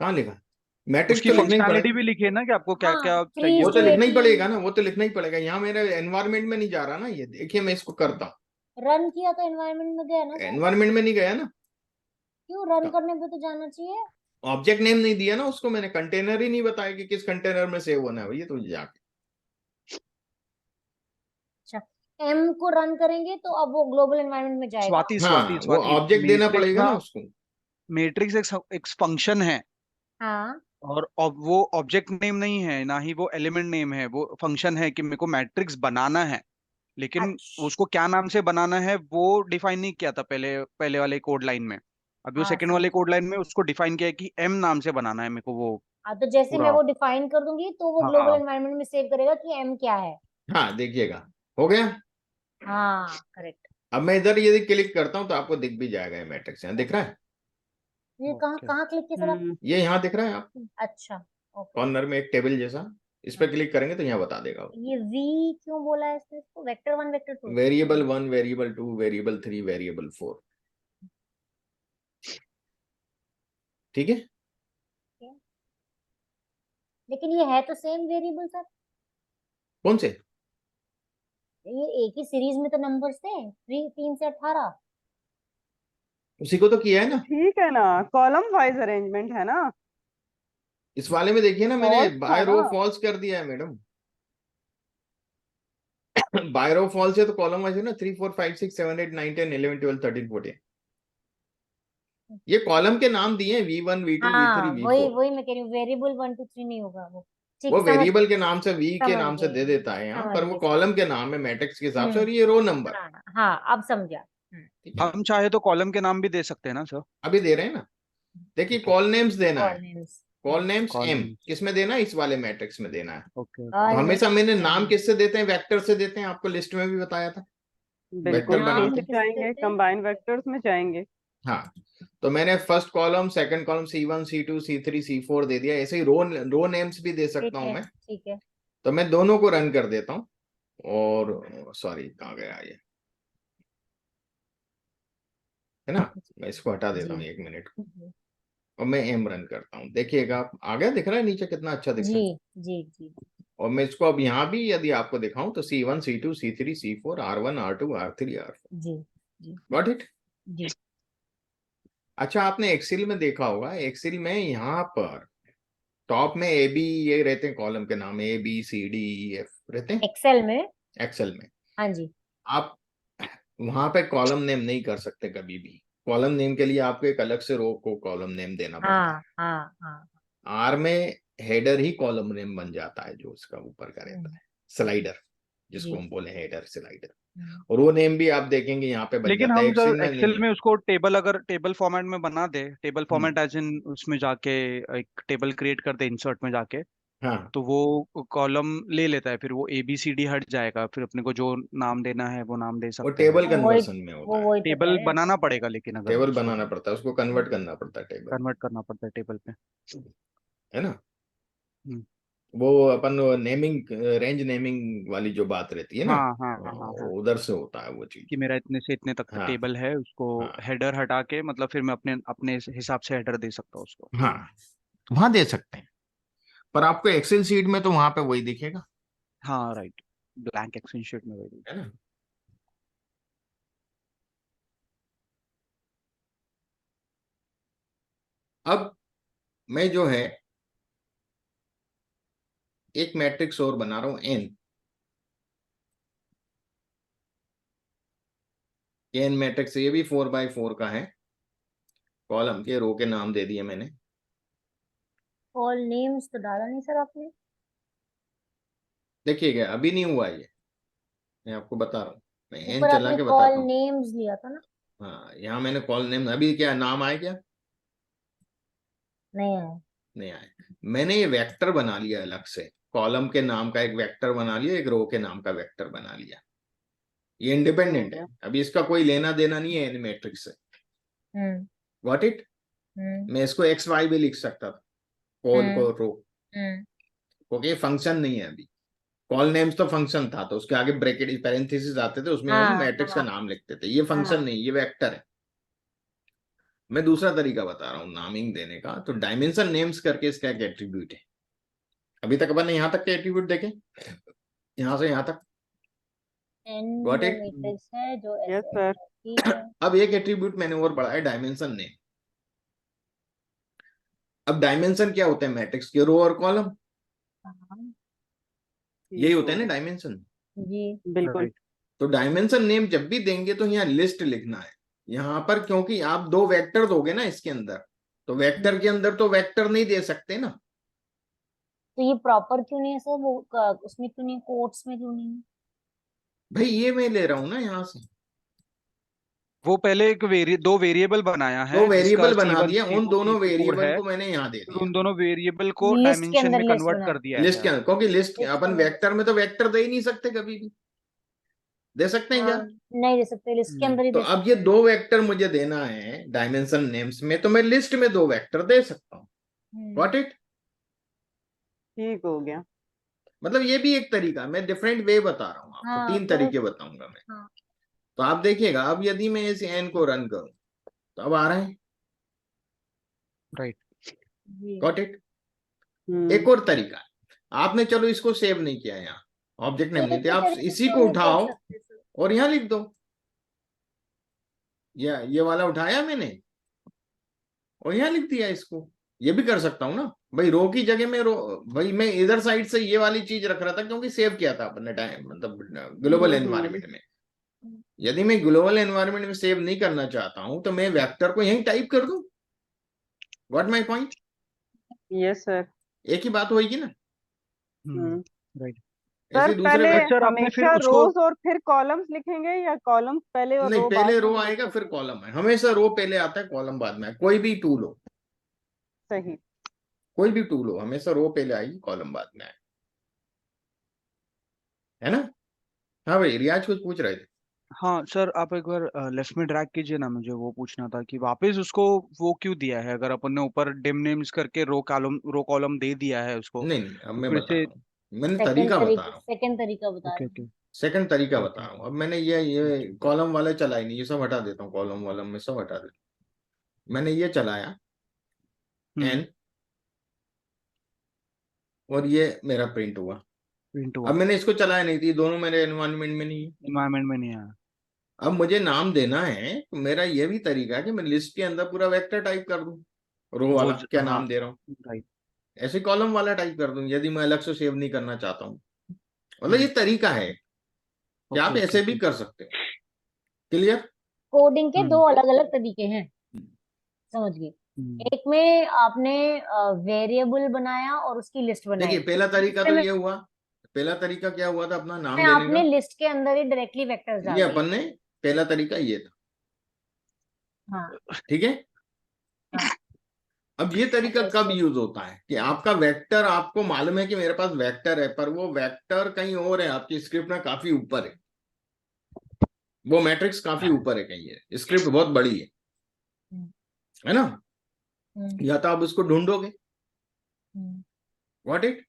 कहाँ लिखा? मैट्रिक्स उसकी तो लिखना ही पड़ेगा। फंक्शनैलिटी भी लिखी है ना कि आपको क्या हाँ, क्या थ्री चाहिए वो इज तो टू उसमें। लिखना ही पड़ेगा 18 ना, वो तो लिखना ही पड़ेगा। यहाँ मेरे एनवायरमेंट में नहीं जा रहा ना ये। देखिए मैं इसको करता हूँ। रन किया तो एनवायरनमेंट में गया ना सर। एनवायरमेंट में नहीं गया ना। क्यों, रन करने पे तो जाना चाहिए। ऑब्जेक्ट नेम नहीं दिया ना उसको मैंने। कंटेनर ही नहीं बताया कि किस कंटेनर में सेव होना है भैया, तो जाके। अच्छा, m को रन करेंगे तो अब वो ग्लोबल एनवायरनमेंट में जाएगा। स्वाति स्वाति हाँ, वो स्वाति, ऑब्जेक्ट देना मैट्रिक्स पड़ेगा ना, ना उसको। मैट्रिक्स एक फंक्शन है, हाँ। और वो ऑब्जेक्ट नेम नहीं है, ना ही वो एलिमेंट नेम है। वो फंक्शन है कि मेरे को मैट्रिक्स बनाना है, लेकिन अच्छा। उसको क्या नाम से बनाना है वो डिफाइन नहीं किया था पहले पहले वाले कोड लाइन में। अभी वो हाँ सेकंड वाले समझी। कोड लाइन में उसको डिफाइन किया है कि एम नाम से बनाना है मेरे को वो हाँ तो जैसे मैं पूरा। वो डिफाइन कर दूंगी तो वो ग्लोबल हाँ एनवायरनमेंट में सेव करेगा कि m क्या है। हाँ, देखिएगा हो गया। हाँ करेक्ट। अब मैं इधर यदि क्लिक करता हूँ तो आपको दिख भी जाएगा ये मैट्रिक्स। यहाँ दिख रहा है? ये कहाँ ओके। कहाँ क्लिक किया सर आपने? ये यहाँ दिख रहा है आपको अच्छा। ओके। कॉर्नर में एक टेबल जैसा। इस पर क्लिक करेंगे तो यहाँ बता देगा वो। ये v क्यों बोला है इसने इसको, vector 1 vector 2? Variable 1, variable 2, variable 3, variable 4। ठीक है। लेकिन ये है तो सेम वेरिएबल सर, कौन से? ये एक ही सीरीज में तो नंबर्स थे, 3 से 18। उसी को तो किया है ना। ठीक है ना, कॉलम वाइज अरेंजमेंट है ना। इस वाले में देखिए ना, मैंने फॉल्स था बाय ना। रो फॉल्स कर दिया है मैडम। बाय रो फॉल्स है तो कॉलम वाइज है ना। 3 4 5 6 7 8 9 10 11 12 13 14। ये कॉलम के नाम दिए हैं V1 V2 V3 हाँ वही V4। वही मैं कह रही हूँ, वेरिएबल 1 2 3 नहीं होगा वो। ठीक, वो समझ वेरिएबल के नाम से, V के समझ नाम से दे गई, देता है यहाँ समझ पर। वो गई कॉलम समझ के नाम है मैट्रिक्स के हिसाब से, और गई। ये रो नंबर। हाँ हाँ अब समझा। ठीक है ना। हम चाहे तो कॉलम के नाम भी दे सकते हैं ना सर। अभी दे रहे हैं ना। देखिए ओके। कॉल नेम्स देना है। Call names. Call names call M names. किस में देना है? इस वाले मैट्रिक्स में देना है। ओके तो कॉल हमेशा मैंने नेम्स नाम किससे देते हैं? वेक्टर से देते हैं। आपको लिस्ट में भी बताया था। वेक्टर बिल्कुल बना सी नाम के। से किससे जाएंगे, देते हैं? कंबाइन वेक्टर्स में जाएंगे। हाँ, तो मैंने first column, second column C1 C2 C3 C4 दे दिया। ऐसे ही रो नेम्स भी दे सकता हूं मैं। ठीक है। तो मैं दोनों को रन कर देता हूं। और सॉरी, कहाँ गया ये? है ना। मैं इसको हटा देता जी हूँ 1 मिनट को। जी और मैं M रन करता हूँ। देखिएगा आप, आ गया? दिख रहा है नीचे कितना अच्छा दिख जी रहा है। जी जी और मैं इसको अब यहाँ भी यदि आपको दिखाऊं तो C1 C2 C3 C4 R1 R2 R3 R4। जी जी गॉट इट? जी। अच्छा, आपने एक्सेल में देखा होगा, एक्सेल में यहाँ पर टॉप में ए बी ये रहते हैं, कॉलम के नाम ABCDEF रहते हैं एक्सेल में। एक्सेल में। हाँ जी। आप वहां पे कॉलम नेम नहीं कर सकते कभी भी। कॉलम नेम के लिए आपको एक अलग से रो को कॉलम नेम देना पड़ता है। हाँ हाँ हाँ। आर में हेडर ही कॉलम नेम बन जाता है, जो उसका ऊपर का रहता हम्म, है स्लाइडर, जिसको जी। हम बोले हेडर स्लाइडर। हम्म, और वो नेम भी आप देखेंगे यहाँ पे बन लेकिन जाता है, हम एक्सेल जब में एक्सेल नहीं में है। उसको टेबल, अगर टेबल फॉर्मेट में बना दे, टेबल फॉर्मेट एज इन उसमें जाके एक टेबल क्रिएट कर दे इंसर्ट में जाके, हाँ, तो वो कॉलम ले लेता है, फिर वो ABCD हट जाएगा, फिर अपने को जो नाम देना है वो नाम दे वो सकते हैं। टेबल वो वही कन्वर्सन में होता है। वही तो कह टेबल रहे हैं। बनाना पड़ेगा लेकिन अगर टेबल उसको बनाना पड़ता है, उसको कन्वर्ट करना पड़ता है टेबल, कन्वर्ट करना पड़ता है टेबल पे। है ना। हम्म, वो अपन नेमिंग रेंज नेमिंग वाली जो बात रहती है ना, हाँ हाँ हाँ हाँ हाँ, उधर से होता है वो चीज। कि मेरा इतने से इतने तक हाँ टेबल है, उसको हाँ हेडर हटा के, मतलब फिर मैं अपने अपने हिसाब से हेडर दे सकता हूँ उसको। हाँ, वहां दे सकते हैं, पर आपको एक्सेल सीट में तो वहां पे वही दिखेगा, हाँ राइट, ब्लैंक एक्सेल शीट में वही। है ना। अब मैं जो है एक मैट्रिक्स और बना रहा हूं एन। एन मैट्रिक्स, ये भी 4x4 का है, कॉलम के रो के नाम दे दिए मैंने। ऑल नेम्स तो डाला नहीं सर आपने। देखिएगा अभी नहीं हुआ ये, मैं आपको बता रहा हूँ, मैं एन ऊपर चला आपने के कॉल बताता हूँ। नेम्स लिया था ना। हाँ, यहाँ मैंने कॉल नेम, अभी क्या नाम आया क्या? नहीं आया। नहीं आया। मैंने ये वेक्टर बना लिया अलग से, कॉलम के नाम का एक वेक्टर बना लिया, एक रो के नाम का वेक्टर बना लिया। ये हो इंडिपेंडेंट है, गया। अभी इसका कोई लेना देना नहीं है इन मैट्रिक्स से। हम्म गॉट इट। हम्म मैं इसको XY भी लिख सकता था, कॉल हम्म को रो, हम्म। क्योंकि फंक्शन नहीं है अभी। कॉल नेम्स तो फंक्शन था, तो उसके आगे ब्रैकेट पैरेंथेसिस आते थे, उसमें हम हाँ मैट्रिक्स का हाँ नाम लिखते थे। ये फंक्शन हाँ। नहीं, ये वेक्टर है। मैं दूसरा तरीका बता रहा हूँ नामिंग देने का। तो डायमेंशन नेम्स करके इसका एक एट्रीब्यूट है। अभी तक अपन ने यहाँ तक के एट्रीब्यूट देखे, यहाँ से यहाँ तक। एन गॉट वो इट। मैट्रिक्स है जो यस ऐसे सर। ऐसे है, ठीक है। अब एक एट्रीब्यूट मैंने और बढ़ाया, डायमेंशन नेम। अब डायमेंशन क्या होते हैं मैट्रिक्स के? रो और कॉलम, हाँ यही ठीक होते हो हैं ना गया। डायमेंशन। जी। बिल्कुल। राइट, तो डायमेंशन नेम जब भी देंगे तो यहाँ लिस्ट लिखना है यहाँ पर, क्योंकि आप दो वेक्टर दोगे ना इसके अंदर, तो वेक्टर के अंदर तो वेक्टर नहीं दे सकते ना। तो ये प्रॉपर क्यों नहीं है सर, वो उसमें क्यों नहीं, कोट्स में क्यों नहीं है? भाई ये मैं ले रहा हूं ना यहाँ से, वो पहले एक दो वेरिएबल बनाया दो है जिसका वेरिएबल बना C1 दिया, उन C2 दोनों C4 वेरिएबल है, को मैंने यहाँ दे फिर दिया उन दोनों वेरिएबल को लिस्ट के डायमेंशन अंदर में लिस्ट कन्वर्ट बना कर दिया लिस्ट के है। अंदर, क्योंकि लिस्ट लिस्ट के अपन अंदर। वेक्टर में तो वेक्टर दे ही नहीं सकते कभी भी। दे सकते हैं हाँ क्या? नहीं दे सकते, लिस्ट के नहीं, अंदर ही तो दे अब ये सकते हैं। दो वेक्टर मुझे देना है डायमेंशन नेम्स में, तो मैं लिस्ट में दो वेक्टर दे सकता हूँ। हम्म। Got it. ठीक हो गया। मतलब ये भी एक तरीका, मैं डिफरेंट वे बता रहा हूँ आपको, हाँ तीन करो। तरीके बताऊंगा मैं। हाँ तो आप देखिएगा, अब यदि मैं इस एन को रन करूं तो अब आ रहा है। राइट, जी। Got it. हम्म। एक और तरीका है, आपने चलो इसको सेव नहीं किया, यहाँ ऑब्जेक्ट नेम तो नहीं थे, इसी आप तरीके इसी से को भी कर उठाओ सकते सर। और यहाँ लिख दो। ये वाला उठाया मैंने और यहाँ लिख दिया इसको। ये भी कर सकता हूँ ना भाई, रो की जगह में रो, भाई मैं इधर साइड से ये वाली चीज रख रहा था क्योंकि सेव किया था अपने टाइम, मतलब ग्लोबल हम्म। एनवायरनमेंट में। यदि मैं ग्लोबल एनवायरनमेंट में सेव नहीं करना चाहता हूं तो मैं वेक्टर को यहीं टाइप कर दूं। What my point? Yes sir. एक ही बात होगी ना। हम्म। राइट। सर ऐसे दूसरे पहले बट सर आपने फिर हमेशा उसको, रोज और फिर कॉलम्स लिखेंगे, या कॉलम्स पहले और नहीं, रो बाद पहले में रो भी लिख आएगा फिर सकते हैं? कॉलम है, हमेशा रो पहले आता है कॉलम बाद में। कोई भी टूल हो, सही। कोई भी टूल हो, हमेशा रो पहले आएगी कॉलम बाद में आए, है ना। हाँ भाई, रियाज कुछ पूछ रहे थे। हाँ सर आप एक बार लेफ्ट में ड्रैग कीजिए ना, मुझे वो पूछना था कि वापस उसको वो क्यों दिया है, अगर अपन ने ऊपर डिम नेम्स करके रो कॉलम दे दिया है उसको, नहीं नहीं, अब तो मैं फिर बता से। रहा हूँ, मैंने तरीका बता रहा हूँ। सेकंड तरीका बता ओके रहे ओके हैं। सेकंड तरीका बता ओके। रहा हूँ। अब मैंने ये कॉलम वाले चला ही नहीं, ये सब हटा देता हूँ, कॉलम वालम में सब हटा देता हूँ। मैंने ये चलाया हम्म, एन, और ये मेरा प्रिंट हुआ। प्रिंट अब हुआ, मैंने इसको चलाया नहीं थी, दोनों मेरे एनवायरनमेंट में नहीं है। एनवायरमेंट में नहीं आया। अब मुझे नाम देना है तो मेरा ये भी तरीका है कि मैं लिस्ट के अंदर पूरा वेक्टर टाइप कर दूं, रो वाला क्या हाँ नाम दे रहा हूँ, राइट। ऐसे कॉलम वाला टाइप कर दूं यदि मैं अलग से सेव नहीं करना चाहता हूँ। मतलब ये तरीका है कि आप ओके ओके ऐसे भी कर सकते हो। क्लियर? कोडिंग के दो हम्म अलग अलग तरीके हैं, समझ गए। एक में आपने वेरिएबल बनाया और उसकी लिस्ट बनाई, देखिए पहला तरीका दूसरे तो में ये हुआ, पहला तरीका क्या हुआ था अपना नाम में देने आपने का, लिस्ट के अंदर ही डायरेक्टली वेक्टर्स ये डाल दिए। अपन ने पहला तरीका ये था, हाँ ठीक है। हाँ। अब ये तरीका अच्छा, कब इसको यूज होता है कि आपका वेक्टर, आपको मालूम है कि मेरे पास वेक्टर है पर वो वेक्टर कहीं और है, आपकी स्क्रिप्ट में काफी ऊपर है, वो मैट्रिक्स काफी ऊपर है, कहीं है स्क्रिप्ट बहुत बड़ी है ना, हम्म, या तो आप उसको ढूंढोगे। हम्म, व्हाट इट,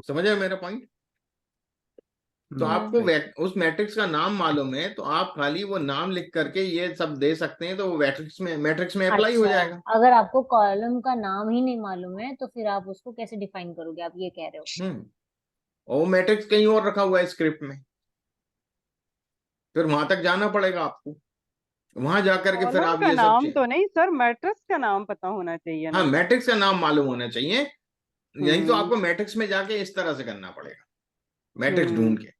समझ आए मेरा पॉइंट? तो आपको उस मैट्रिक्स का नाम मालूम है तो आप खाली वो नाम लिख करके ये सब दे सकते हैं, तो वो मैट्रिक्स में अप्लाई हो अच्छा, जाएगा। अगर आपको कॉलम का नाम ही नहीं मालूम है तो फिर आप उसको कैसे डिफाइन करोगे, आप ये कह रहे हो? और वो मैट्रिक्स कहीं और रखा हुआ है स्क्रिप्ट में, फिर वहां तक जाना पड़ेगा आपको, वहां जाकर के फिर कॉलम आप का ये सब नाम तो नहीं सर, मैट्रिक्स का नाम पता होना चाहिए हाँ ना। मैट्रिक्स का नाम मालूम होना चाहिए, यही तो हम्म आपको मैट्रिक्स में जाके इस तरह से करना पड़ेगा, मैट्रिक्स हम्म ढूंढ के।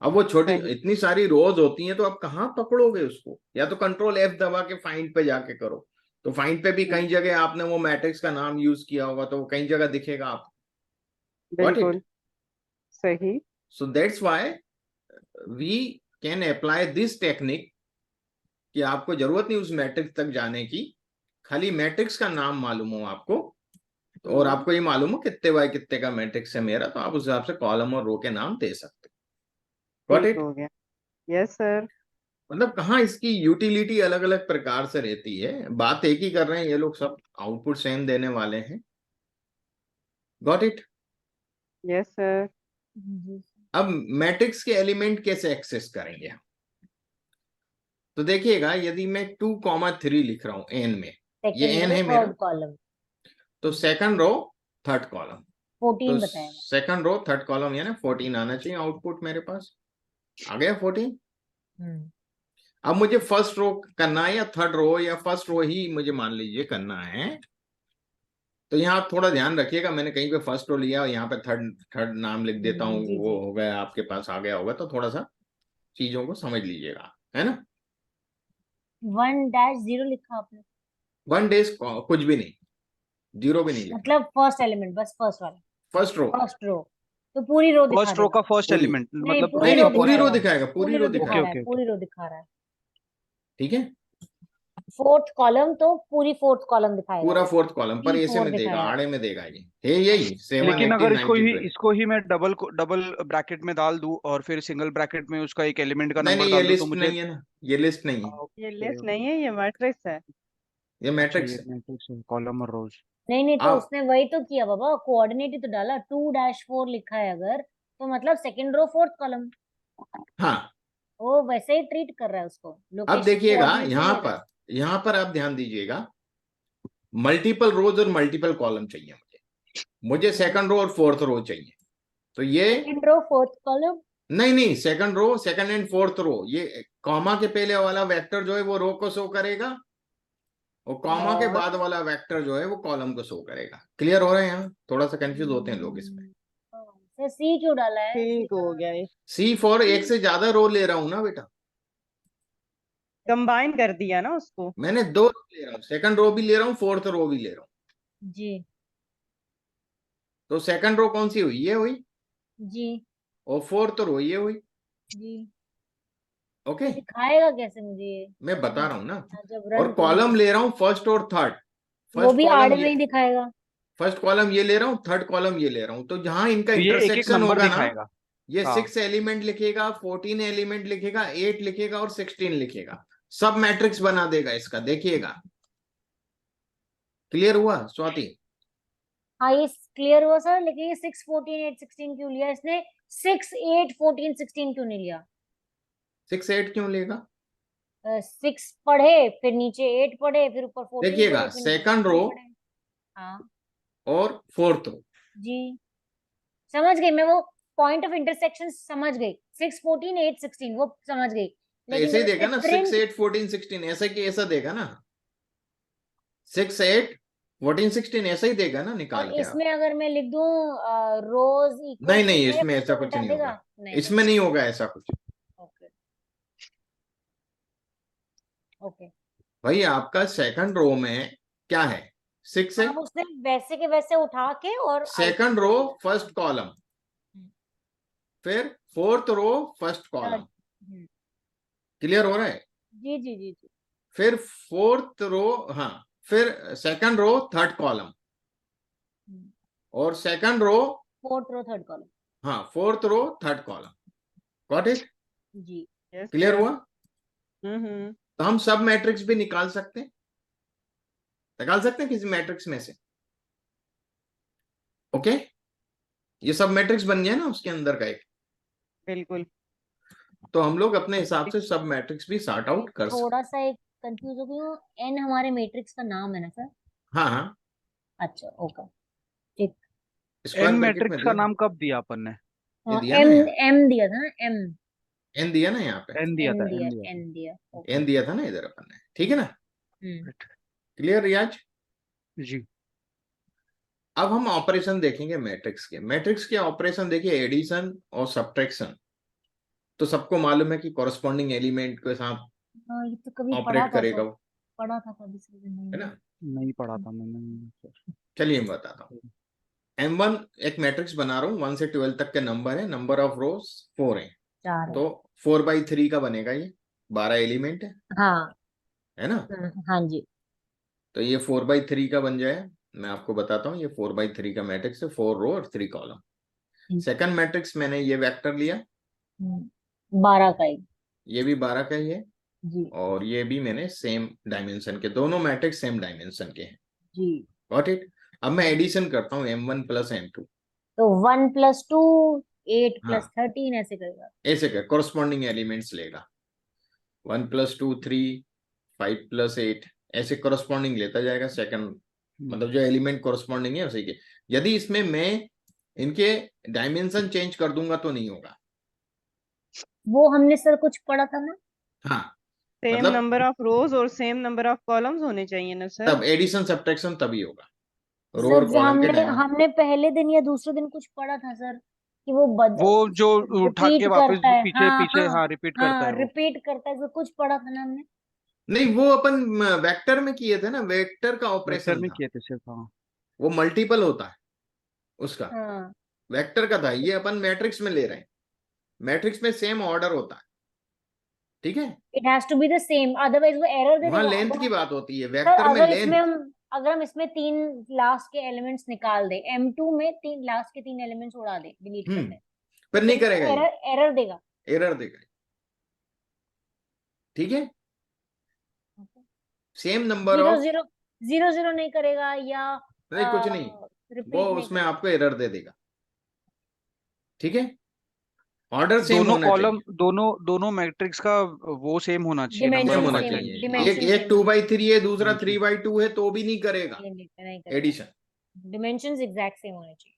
अब वो छोटी सही। इतनी सारी रोज होती हैं तो आप कहाँ पकड़ोगे उसको, या तो कंट्रोल F दबा के फाइंड पे जाके करो, तो फाइंड पे भी कई जगह आपने वो मैट्रिक्स का नाम यूज किया होगा तो वो कई जगह दिखेगा आपको। Got it? बिल्कुल सही। So that's why we can apply this technique कि आपको जरूरत नहीं उस मैट्रिक्स तक जाने की, खाली मैट्रिक्स का नाम मालूम हो आपको, और आपको ये मालूम हो कितने बाय कितने का मैट्रिक्स है मेरा, तो आप उस हिसाब से कॉलम और रो के नाम दे सकते हो। गॉट ठीक इट? हो गया। Yes sir. मतलब कहाँ इसकी यूटिलिटी अलग अलग प्रकार से रहती है, बात एक ही कर रहे हैं ये लोग, सब आउटपुट सेम देने वाले हैं। Got it? Yes sir. जी। अब मैट्रिक्स के एलिमेंट कैसे एक्सेस करेंगे हम? तो देखिएगा यदि मैं 2,3 लिख रहा हूं एन में, ये सेकंड एन रो है मेरा, थर्ड कॉलम, तो सेकंड रो थर्ड कॉलम, 14 तो बताएगा। सेकंड रो थर्ड कॉलम यानी 14 आना चाहिए आउटपुट मेरे पास। आ गया 14। हम्म अब मुझे फर्स्ट रो करना है या थर्ड रो, या फर्स्ट रो ही मुझे मान लीजिए करना है, तो यहाँ आप थोड़ा ध्यान रखिएगा, मैंने कहीं पे फर्स्ट रो लिया और यहाँ पे थर्ड थर्ड नाम लिख देता हूँ, जी वो जी। हो गया आपके पास आ गया होगा, तो थोड़ा सा चीजों को समझ लीजिएगा, है ना। 1-0 लिखा आपने, 1 डेज कुछ भी नहीं, जीरो भी नहीं लिखना, मतलब फर्स्ट एलिमेंट, बस फर्स्ट वाला, फर्स्ट रो, फर्स्ट रो, तो पूरी रो दिखा फर्स्ट रो देगा। का फर्स्ट पूरी, एलिमेंट नहीं, मतलब नहीं पूरी नहीं रो पूरी रो दिखाएगा, दिखाएगा, पूरी पूरी रो रो दिखा ओके रहा दिखाएगा, है, ओके ओके पूरी रो दिखा रहा है। ठीक है। फोर्थ कॉलम तो पूरी फोर्थ कॉलम दिखाएगा पूरा वो, फोर्थ कॉलम पर ऐसे P4 में देगा, दिखाया है। आड़े में देगा, ये है यही 7 लेकिन 18 अगर 19 20। इसको ही मैं डबल ब्रैकेट में डाल दूं और फिर सिंगल ब्रैकेट में उसका एक एलिमेंट का नहीं नंबर नहीं ये डाल दूं तो लिस्ट मुझे नहीं है ना, ये लिस्ट नहीं है, ये ओके लिस्ट ओके। नहीं है, ये मैट्रिक्स है। ये अच्छा मैट्रिक्स ये है। मैट्रिक्स है, कॉलम और रोज। नहीं नहीं, तो आप उसने वही तो किया बाबा, कोऑर्डिनेट ही तो डाला, 2-4 लिखा है अगर, तो मतलब सेकंड रो फोर्थ कॉलम, हाँ, वो वैसे ही ट्रीट कर रहा है उसको, अब लोकेशन देखिएगा कोऑर्डिनेट से ले रहा है। यहाँ पर आप ध्यान दीजिएगा, मल्टीपल रोज और मल्टीपल कॉलम चाहिए मुझे सेकंड रो और फोर्थ रो चाहिए, तो ये सेकंड रो फोर्थ कॉलम, नहीं नहीं second row, second and fourth row, ये कॉमा के पहले वाला वेक्टर जो है वो रो को शो करेगा, और कॉमा के और बाद वाला वेक्टर जो है वो कॉलम को शो करेगा। क्लियर हो रहा है? यहाँ थोड़ा सा कंफ्यूज होते हैं लोग इसमें। सर सी क्यों डाला है? ठीक हो गया, ये सी फॉर एक से ज्यादा रो ले रहा हूं ना बेटा, कंबाइन कर दिया ना उसको। मैंने 2 रो ले रहा हूँ, सेकंड रो भी ले रहा हूँ, फोर्थ रो भी ले रहा हूँ, जी तो सेकंड रो कौन सी हुई? ये हुई, जी और फोर्थ रो ये हुई। जी। ओके, दिखाएगा कैसे मुझे ये? मैं बता रहा हूं ना। जब और रन कॉलम करूंगा ले रहा हूं फर्स्ट और थर्ड, वो फर्स्ट भी कॉलम आड़े में ये, ही दिखाएगा। फर्स्ट कॉलम ये ले रहा हूँ, थर्ड कॉलम ये ले रहा हूं, तो जहां इनका तो ये एक एक इंटरसेक्शन नंबर होगा ना, दिखाएगा। ये हाँ 6 एलिमेंट लिखेगा, 14 एलिमेंट लिखेगा, 8 लिखेगा और 16 लिखेगा, सब मैट्रिक्स बना देगा इसका, देखिएगा। क्लियर हुआ स्वाति? हाँ ये क्लियर हुआ सर, लेकिन ये 6 14 8 16 क्यों लिया इसने? 6 8 14 16 क्यों नहीं लिया? 6 8 क्यों लेगा? 6 पढ़े, फिर नीचे 8 पढ़े, फिर ऊपर 14 देखिएगा पढ़े, फिर नीचे सेकंड रो 16 पढ़े। हाँ और फोर्थ रो, जी, समझ गई मैं, वो पॉइंट ऑफ इंटरसेक्शन समझ गई, 6 14 8 16 वो समझ गई, तो लेकिन ऐसे ही जब देगा ना, उसने 6 print 8 14 16 ऐसा कि ऐसा देगा ना, 6 8 14 16 ऐसा ही देगा ना, और निकाल के आप। इसमें अगर मैं लिख दूं रोज इक्वल नहीं टू नहीं, लेफ्ट, इसमें ऐसा तो कुछ उल्टा नहीं देगा? होगा, नहीं इसमें नहीं होगा ऐसा कुछ। Okay okay. भाई आपका सेकंड रो में क्या है, 6 है, हाँ उसने वैसे के वैसे उठा के और सेकंड रो फर्स्ट कॉलम, फिर फोर्थ रो फर्स्ट कॉलम, हम्म, क्लियर हो रहा है? जी जी जी जी। फिर फोर्थ रो, हाँ, फिर सेकंड रो थर्ड कॉलम, और second row, fourth row third column. हाँ, fourth row third column, got it? जी यस क्लियर सर। हुआ? हम्म। तो हम सब मैट्रिक्स भी निकाल सकते हैं, किसी मैट्रिक्स में से। ओके, ये सब मैट्रिक्स बन गया ना उसके अंदर का एक, बिल्कुल। तो हम लोग अपने हिसाब से सब मैट्रिक्स भी सॉर्ट आउट कर सकते थोड़ा सा एक कंफ्यूज हो गई हूँ, एन हमारे मैट्रिक्स का नाम है ना सर? हैं। हाँ हाँ, अच्छा ओके ठीक। स्क्वायर एन ब्रैकेट में मैट्रिक्स का दिया ना, नाम कब दिया अपन ने? ये हाँ दिया ना एम, यहाँ, एम दिया था ना, एम एन दिया ना यहाँ पे, एन दिया एन था, दिया, एन दिया एन दिया ओके। एन दिया था ना इधर अपन ने, ठीक है ना? हम्म क्लियर रियाज? जी। अब हम ऑपरेशन देखेंगे मैट्रिक्स के। मैट्रिक्स के ऑपरेशन देखिए, एडिशन और सब्ट्रैक्शन, तो सबको मालूम है कि कॉरस्पॉन्डिंग एलिमेंट के साथ हाँ ये तो कभी पढ़ा ऑपरेट था करेगा सर, वो, पढ़ा था कभी सर है नहीं। ना? नहीं पढ़ा था मैंने। चलिए मैं बताता हूँ। M1 एक मैट्रिक्स बना रहा हूँ, 1 से 12 तक के नंबर है, नंबर ऑफ रोज 4 है, 4 है। तो 4/3 का बनेगा ये, 12 एलिमेंट हाँ है ना? हाँ जी। तो ये 4/3 का बन जाए, मैं आपको बताता हूँ, ये 4/3 का मैट्रिक्स है, 4 रो और 3 कॉलम। सेकंड मैट्रिक्स मैंने ये वेक्टर लिया, 12 का ही ये भी 12 का ही है, जी और ये भी मैंने सेम डायमेंशन के, दोनों मैट्रिक्स सेम डायमेंशन के हैं, जी। Got it? अब मैं एडिशन करता हूँ, M1 प्लस M2, तो 1 + 2 8 हाँ, + 13 ऐसे करेगा? ऐसे क्या कॉरस्पॉन्डिंग एलिमेंट्स लेगा, 1 + 2 3, 5 + 8, ऐसे कॉरस्पॉन्डिंग लेता जाएगा सेकंड, मतलब जो एलिमेंट कॉरस्पॉन्डिंग है उसी के। यदि इसमें मैं इनके डायमेंशन चेंज कर दूंगा तो नहीं होगा। वो हमने सर कुछ पढ़ा था ना? हाँ, सेम मतलब नंबर ऑफ रोज और सेम नंबर ऑफ कॉलम्स होने चाहिए ना सर? तब एडिशन सब्ट्रैक्शन तभी होगा, रो सर और कॉलम के हमने डायमेंशन। हमने पहले दिन या दूसरे दिन कुछ पढ़ा था सर कि वो वो जो उठा के रिपीट वापस करता है। पीछे हाँ पीछे, हाँ, रिपीट करता हाँ है वो। रिपीट करता है, सर कुछ पढ़ा था ना हमने? नहीं, वो अपन वेक्टर में किए थे ना, वेक्टर का वेक्टर ऑपरेशन में था, किए थे सिर्फ, हाँ। वो मल्टीपल होता है उसका, हाँ वेक्टर का था, ये अपन मैट्रिक्स में ले रहे हैं, मैट्रिक्स में सेम ऑर्डर होता है, ठीक है? It has to be the same, otherwise वो एरर दे वहां देगा। लेंथ अगर की बात होती है, सर वेक्टर में लेंथ। अगर हम इसमें 3 लास्ट के एलिमेंट्स निकाल दे, M2 में 3 लास्ट के 3 एलिमेंट्स उड़ा दे, डिलीट कर दे, तो फिर नहीं फिर करेगा, ये एरर देगा। एरर देगा, ठीक है? सेम नंबर 0 ऑफ, 0 0 0 नहीं करेगा या नहीं कुछ नहीं, वो रिपीट नहीं उसमें करेगा? आपको एरर दे देगा, ठीक है? ऑर्डर सेम दोनों होना कॉलम, चाहिए, दोनों मैट्रिक्स का वो सेम होना चाहिए, नंबर सेम डिमेंशन ऑफ होना सेम, कॉलम। चाहिए। हाँ, एक डिमेंशन एक सेम 2/3 है, दूसरा dimension। 3/2 है, तो भी नहीं करेगा नहीं करेगा, एडिशन, डिमेंशंस एग्जैक्ट सेम होने चाहिए,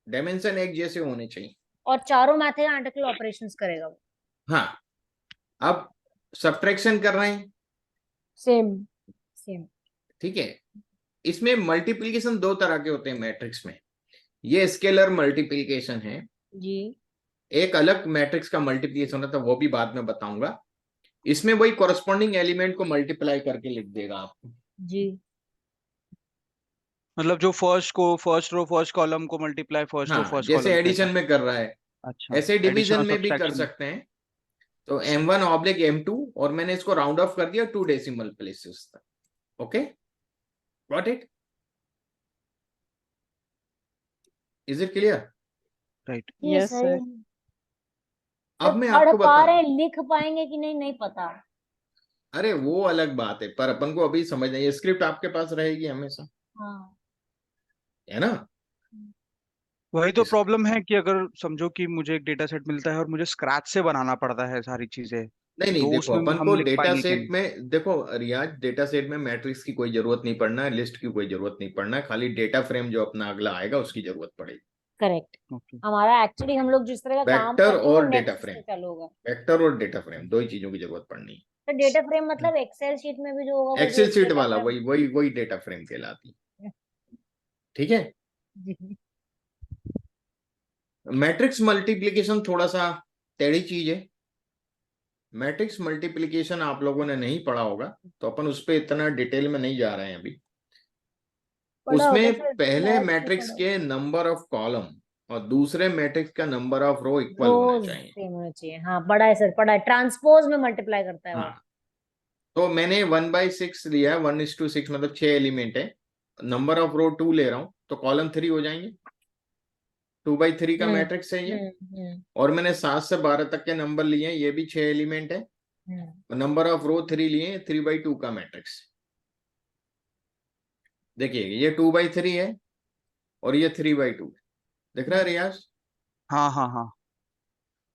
डायमेंशन एक जैसे होने चाहिए। और चारों मैथमेटिकल ऑपरेशंस करेगा वो हाँ, अब सब्ट्रैक्शन कर रहे हैं, सेम सेम। ठीक है? इसमें मल्टीप्लिकेशन दो तरह के होते हैं मैट्रिक्स में, ये स्केलर मल्टीप्लिकेशन है, जी एक अलग मैट्रिक्स का मल्टीप्लिकेशन होता है, वो भी बाद में बताऊंगा। इसमें वही कॉरस्पॉन्डिंग एलिमेंट को मल्टीप्लाई करके लिख देगा आपको, जी। मतलब जो फर्स्ट रो फर्स्ट कॉलम को मल्टीप्लाई फर्स्ट रो हाँ, फर्स्ट जैसे कॉलम से, एडिशन ऐसा? में कर रहा है, अच्छा, ऐसे एडिशन डिवीजन और में भी कर सब्सट्रैक्शन। सकते हैं। तो M1/M2, और मैंने इसको राउंड ऑफ कर दिया 2 डेसिमल प्लेसेस तक, okay, got it? Is it clear? Right. ये यस सही सर। है। अब सर मैं पढ़ आपको पा बता, रहे हैं, लिख पाएंगे कि नहीं नहीं पता। अरे वो अलग बात है, पर अपन को अभी समझना है, ये स्क्रिप्ट आपके पास रहेगी हमेशा, हाँ है ना? वही तो इस प्रॉब्लम है कि अगर समझो कि मुझे एक डेटा सेट मिलता है और मुझे स्क्रैच से बनाना पड़ता है सारी चीजें, नहीं नहीं, तो देखो उसमें अपन को हम लिख डेटा पाएंगे कि सेट नहीं? में, देखो रियाज, डेटा सेट में मैट्रिक्स की कोई जरूरत नहीं पड़ना है, लिस्ट की कोई जरूरत नहीं पड़ना है, खाली डेटा फ्रेम जो अपना अगला आएगा उसकी जरूरत पड़ेगी, करेक्ट। ओके। हमारा एक्चुअली हम लोग जिस तरह का काम वेक्टर करते हैं वो और डेटा नेक्स्ट फ्रेम, से चालू होगा। वेक्टर और डेटा फ्रेम दो ही चीजों की जरूरत पड़नी तो डेटा फ्रेम मतलब एक्सेल शीट में भी जो होगा है। वो भी एक्सेल एक शीट डेटा वाला फ्रेम। वही वही वही डेटा फ्रेम कहलाती है। ठीक है। जी। मैट्रिक्स मल्टीप्लिकेशन थोड़ा सा टेढ़ी चीज है। मैट्रिक्स मल्टीप्लिकेशन आप लोगों ने नहीं पढ़ा होगा, तो अपन उस पर इतना डिटेल में नहीं जा रहे हैं अभी। पढ़ा होगा उसमें सर, पहले मैथ्स में मैट्रिक्स पढ़ा। के नंबर ऑफ कॉलम और दूसरे मैट्रिक्स का नंबर ऑफ रो इक्वल होना रोज चाहिए। सेम होना चाहिए। हाँ पढ़ा है सर, पढ़ा है, ट्रांसपोज में मल्टीप्लाई करता है वो। हाँ, तो मैंने 1/6 लिया है, 1:6 मतलब 6 एलिमेंट है। नंबर ऑफ रो 2 ले रहा हूं तो कॉलम 3 हो जाएंगे। 2/3 का हम्म मैट्रिक्स है ये। हम्म और मैंने 7 से 12 तक के नंबर लिए हैं, ये भी 6 एलिमेंट है। नंबर ऑफ रो 3 लिए हैं, 3/2 का मैट्रिक्स। देखिए ये 2/3 है और ये 3/2 है। दिख रहा है रियाज? हाँ हाँ हाँ।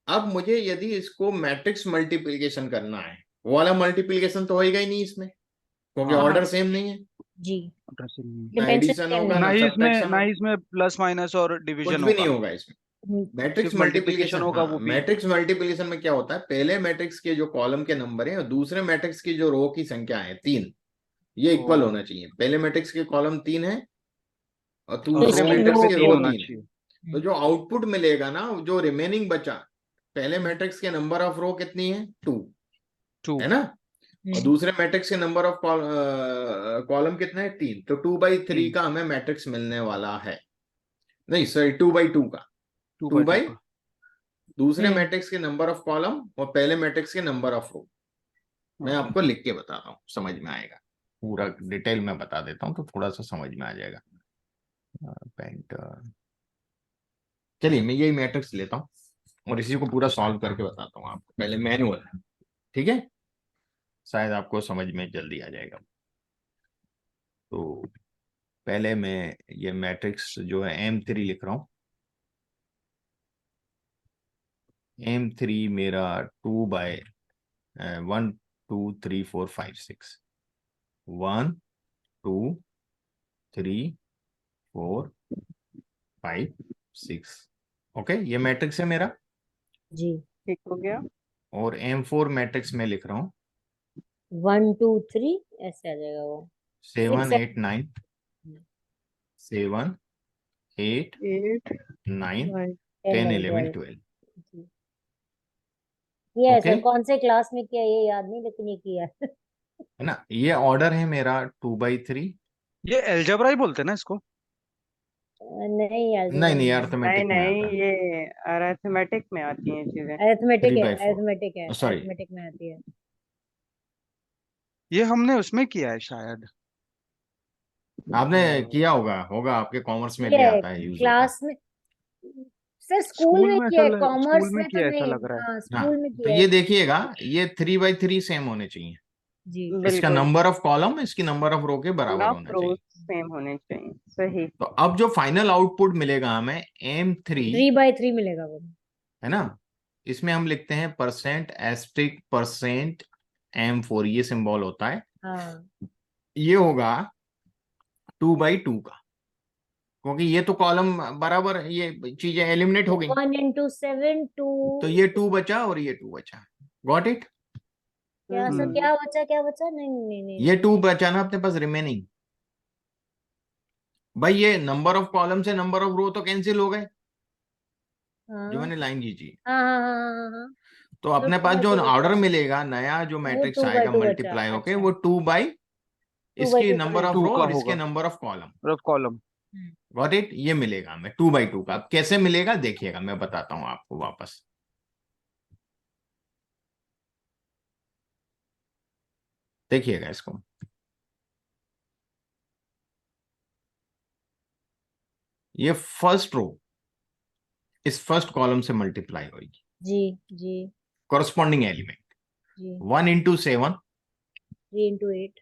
अब मुझे यदि इसको मैट्रिक्स मल्टीप्लिकेशन करना है, वो वाला मल्टीप्लिकेशन तो होएगा ही नहीं इसमें, क्योंकि हाँ ऑर्डर सेम नहीं है। जी। addressing नहीं। ना डिमेंशन एडिशन सेम होगा नहीं ना ना ही इसमें सब्ट्रैक्शन ना ही होगा, इसमें प्लस माइनस और कुछ डिवीजन भी नहीं होगा। होगा इसमें। मैट्रिक्स सिर्फ मल्टीप्लिकेशन मल्टीप्लिकेशन, होगा, हाँ, वो भी। मैट्रिक्स मल्टीप्लिकेशन में क्या होता है, पहले मैट्रिक्स के जो कॉलम के नंबर है और दूसरे मैट्रिक्स की जो रो की संख्या है 3, ये इक्वल ओ, होना चाहिए। पहले मैट्रिक्स के कॉलम 3 है और तो दूसरे इसकी मैट्रिक्स रो के 3 रो फोर होना 3 है। चाहिए। तो जो आउटपुट मिलेगा ना, जो रिमेनिंग बचा, पहले मैट्रिक्स के नंबर ऑफ रो कितनी है, 2 2। है ना, और दूसरे मैट्रिक्स के नंबर ऑफ कॉलम कितना है, 3। तो 2/3 का हमें मैट्रिक्स मिलने वाला है। नहीं सॉरी, 2/2 का। 2 2/2 बाई का। दूसरे मैट्रिक्स के नंबर ऑफ कॉलम और पहले मैट्रिक्स के नंबर ऑफ रो। मैं ओके। आपको लिख के बताता हूँ, समझ में आएगा। पूरा डिटेल में बता देता हूँ तो थोड़ा सा समझ में आ जाएगा। पेंट, चलिए मैं यही मैट्रिक्स लेता हूँ और इसी को पूरा सॉल्व करके बताता हूँ आपको। पहले मैनुअल, ठीक है, शायद आपको समझ में जल्दी आ जाएगा। तो पहले मैं ये मैट्रिक्स जो है M3 लिख रहा हूँ। M3 मेरा 1 2 3 4 5 6, 1 2 3 4 5 6। ओके, ये मैट्रिक्स है मेरा। जी। ठीक हो गया। और M4 मैट्रिक्स में लिख रहा हूँ 1 2 3 ऐसे आ जाएगा वो। 7 6 8 9, 7 8 8 9 9 10 10 11 11 12। 12। ये है ओके, सर, कौन से क्लास में किया ये याद नहीं, लेकिन ये किया है। है ना, ये ऑर्डर है मेरा 2/3। ये एल्जेब्रा ही बोलते हैं ना इसको? नहीं यार, नहीं नहीं, नहीं अर्थमेटिक में नहीं, आता है। ये अरिथमेटिक में आती हैं चीजें। अरिथमेटिक है, 3/4, अरिथमेटिक है, सॉरी, अरिथमेटिक में आती है। ये हमने उसमें किया है शायद। आपने किया होगा, होगा आपके कॉमर्स में भी ये आता है, यूज होता है। क्लास में सर, स्कूल स्कूल में में किया है, स्कूल कॉमर्स में में तो किया ऐसा नहीं। लग रहा है। हाँ हाँ, स्कूल में तो किया है। ये देखिएगा, ये 3/3 सेम होने चाहिए। जी। इसका बिल्कुल, नंबर ऑफ कॉलम इसकी नंबर ऑफ रो के बराबर ना होना प्रोज चाहिए। सेम होने चाहिए, सही। तो अब जो फाइनल आउटपुट मिलेगा हमें M3, 3/3 मिलेगा वो। है ना, इसमें हम लिखते हैं %M4, ये सिंबल होता है। हाँ ये होगा 2/2 का, क्योंकि ये तो कॉलम बराबर, ये चीजें एलिमिनेट हो गई। 1 into 7 2। तो ये 2 बचा और ये 2 बचा। Got it? क्या सर, हम्म। क्या बचा, क्या बचा? नहीं नहीं नहीं ये नहीं। 2 बचा ना अपने पास रिमेनिंग। भाई ये नंबर ऑफ कॉलम से नंबर ऑफ रो तो कैंसिल हो गए, जो हाँ मैंने लाइन खींची। हाँ हाँ हाँ हाँ हाँ, हाँ। तो तो अपने पास 2/2 जो बचा, ऑर्डर मिलेगा नया, जो वो मैट्रिक्स टू बाई आएगा टू बचा। मल्टीप्लाई होके, अच्छा, वो 2 बाई 2/2 इसकी का नंबर ऑफ बचा। 2 रो का और इसके होगा, number of column. Rough column. Got it? ये मिलेगा हमें 2/2 का। अब कैसे मिलेगा देखिएगा, मैं बताता हूं आपको वापस। देखिएगा इसको, ये फर्स्ट रो इस फर्स्ट कॉलम से मल्टीप्लाई होगी, जी जी कॉरस्पॉन्डिंग एलिमेंट जी। 1 into 7 3 into 8।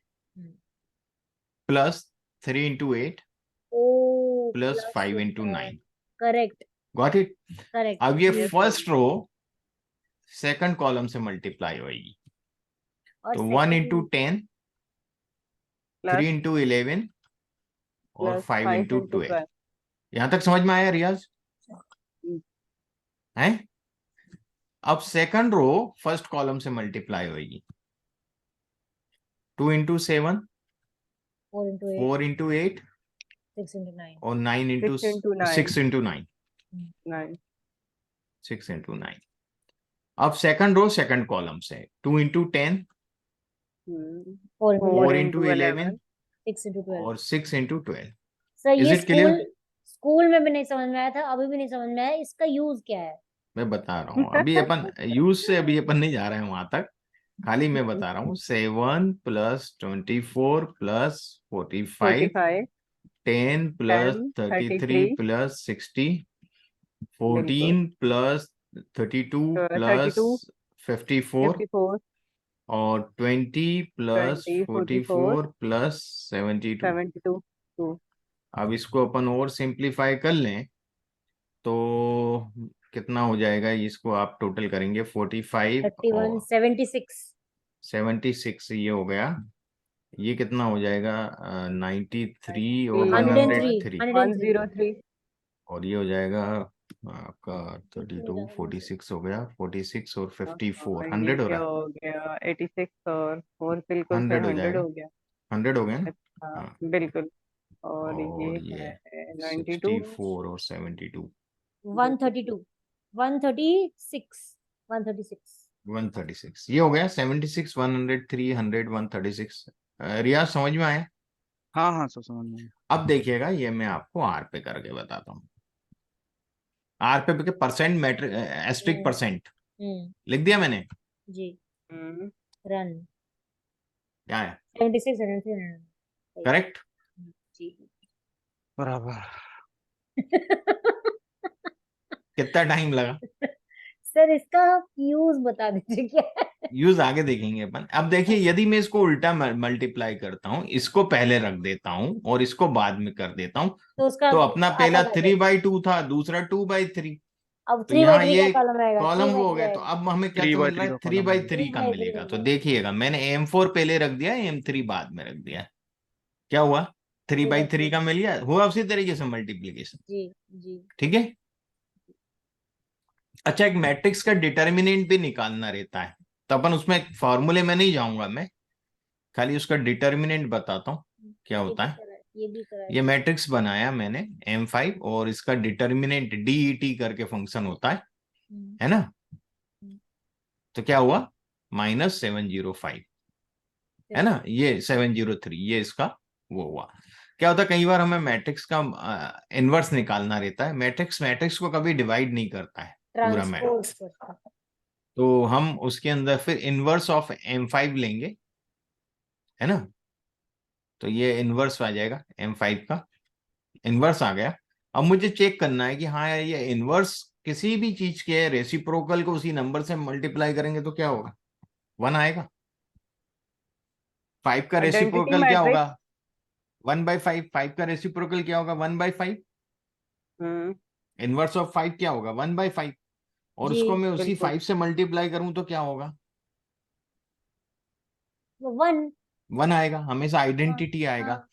Plus 3 into 8 oh plus plus 5 into 9। Correct got it? Correct. अब ये yes sir. First row second column से मल्टीप्लाई होगी, और तो 1 into सेकंड 10, प्लस 3 into 11 और प्लस 5 5 into इंटू 12। 12। यहां तक समझ में आया रियाज? है। अब सेकंड रो फर्स्ट कॉलम से मल्टीप्लाई होगी, 2 इंटू 7, 4 into 8, 4 इंटू 8 6 into 9. और 9 इंटू 6 into 9 6 इंटू 9, 9 6 इंटू 9। अब सेकंड रो सेकंड कॉलम से 2 इंटू 10, 4 into 4 11, इंटू 11 6 into 12. और 6 इंटू 12। सर Is ये it clear? स्कूल में भी नहीं समझ में आया था, अभी भी नहीं समझ में आया, इसका यूज क्या है? मैं बता रहा हूँ, अभी अपन यूज से अभी अपन नहीं जा रहे हैं वहां तक, खाली मैं बता रहा हूँ। 7 प्लस 24 प्लस 45, 45 10 प्लस 10 33 33 प्लस 60, बिल्कुल 14 प्लस 32 प्लस 32 54 54 और 20 प्लस 20 44 44 प्लस 72। 72 2 अब इसको अपन और सिंप्लीफाई कर लें तो कितना हो जाएगा, इसको आप टोटल करेंगे 45 31, और 76, 76, ये हो गया। ये कितना हो जाएगा 93 और 103, 103 103. 103 और ये हो जाएगा आपका 32 46 हो गया, 46 और 54 ये 100 हो क्या रहा है, हो गया 86 और 4 बिल्कुल से 100 हो 100 जाएगा, हो गया 100 हो गया ना। हाँ हाँ बिल्कुल और और ये ये है 92 64 और 72 132, 136, 136. 136, ये हो गया 76 103 100 136। रियाज समझ में आया? हाँ हाँ सर समझ में आया। अब देखिएगा, ये मैं आपको आर पे करके बताता हूँ। आर पे परसेंट मैट्रिक एस्ट्रिक परसेंट हम्म, लिख दिया मैंने, जी, हम्म, रन क्या है 76, 103, करेक्ट? जी। बराबर। कितना टाइम लगा? सर इसका यूज बता दीजिए क्या है? यूज आगे देखेंगे अपन। अब देखिए, यदि मैं इसको उल्टा मल्टीप्लाई करता हूँ, इसको पहले रख देता हूँ और इसको बाद में कर देता हूँ, तो उसका तो अपना आता पहला था 3/2 था, दूसरा 2/3। अब तो 3 बाई यहाँ 3 का ये कॉलम रहेगा, कॉलम 3 बाई हो 3 गए, तो आएगा, अब हमें क्या 3 समझ बाई में 3 है, का थ्री कॉलम बाई है। थ्री 3 का बाई 3 मिलेगा। तो होगा। देखिएगा, मैंने M4 पहले रख दिया, M3 बाद में रख दिया, क्या हुआ 3 3 बाई बाई 3 3, का मिल गया, हुआ उसी तरीके से मल्टीप्लीकेशन। जी जी। ठीक है। अच्छा, एक मैट्रिक्स का डिटर्मिनेंट भी निकालना रहता है, तो अपन उसमें फॉर्मूले में नहीं जाऊंगा मैं, खाली उसका डिटर्मिनेंट बताता हूँ क्या ये होता भी है। करा, ये भी करा ये मैट्रिक्स बनाया मैंने M5 और इसका डिटर्मिनेंट DET करके फंक्शन होता है ना। हम्म, तो क्या हुआ -705, है ना, ये 703, ये इसका वो हुआ। क्या होता है, कई बार हमें मैट्रिक्स का इनवर्स निकालना रहता है। मैट्रिक्स मैट्रिक्स को कभी डिवाइड नहीं करता है पूरा में, ट्रांसपोज करता है। तो हम उसके अंदर फिर इनवर्स ऑफ M5 लेंगे, है ना। तो ये इनवर्स आ जाएगा M5 का, इनवर्स आ गया। अब मुझे चेक करना है कि हाँ यार, ये इनवर्स किसी भी चीज के रेसिप्रोकल को उसी नंबर से मल्टीप्लाई करेंगे तो क्या होगा, 1 आएगा। 5 का आइडेंटिटी रेसिप्रोकल क्या होगा, मैट्रिक्स 1/5। 5 का रेसिप्रोकल क्या होगा, 1/5। हम्म इनवर्स ऑफ 5 क्या होगा, 1/5। और जी, उसको मैं उसी बिल्कुल 5 से मल्टीप्लाई करूं तो क्या होगा, 1। 1 आएगा, हमेशा हाँ आइडेंटिटी आएगा। हाँ।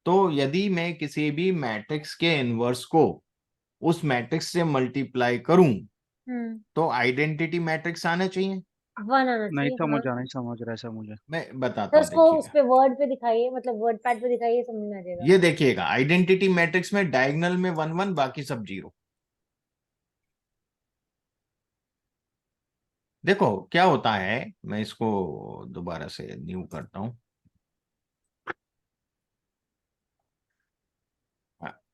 तो यदि मैं किसी भी मैट्रिक्स के इनवर्स को उस मैट्रिक्स से मल्टीप्लाई करूं तो आइडेंटिटी मैट्रिक्स आना चाहिए। 1 आना नहीं चाहिए, हाँ। समझ रहा है मुझे। मैं बताता सर हूँ, उसको उस देखिएगा, पे वर्ड पे दिखाइए, मतलब वर्ड पैड पे दिखाइए, समझ में आ जाएगा। ये देखिएगा, आइडेंटिटी मैट्रिक्स में डायगोनल में 1 1, बाकी सब 0। देखो क्या होता है, मैं इसको दोबारा से न्यू करता हूं।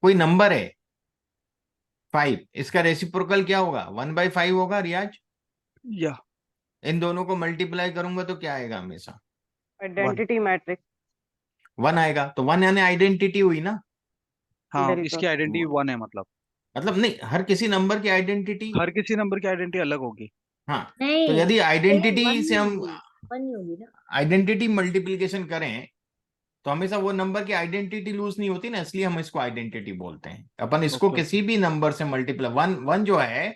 कोई नंबर है 5, इसका रेसिप्रोकल क्या होगा, 1/5 होगा रियाज। या इन दोनों को मल्टीप्लाई करूंगा तो क्या आएगा, हमेशा 1। आइडेंटिटी मैट्रिक्स 1 आएगा। तो 1 यानी आइडेंटिटी हुई ना। हाँ बिल्कुल इसकी आइडेंटिटी 1 है, मतलब मतलब नहीं, हर किसी नंबर की आइडेंटिटी, हर किसी नंबर की आइडेंटिटी अलग होगी। हाँ। तो नहीं, यदि सेम 1 आइडेंटिटी से ही हम होगी, 1 ही होगी ना। आइडेंटिटी मल्टीप्लीकेशन करें तो हमेशा वो नंबर की आइडेंटिटी लूज नहीं होती ना, इसलिए हम इसको आइडेंटिटी बोलते हैं। अपन इसको ओके ओके। किसी भी नंबर से मल्टीप्लाई, वन वन जो है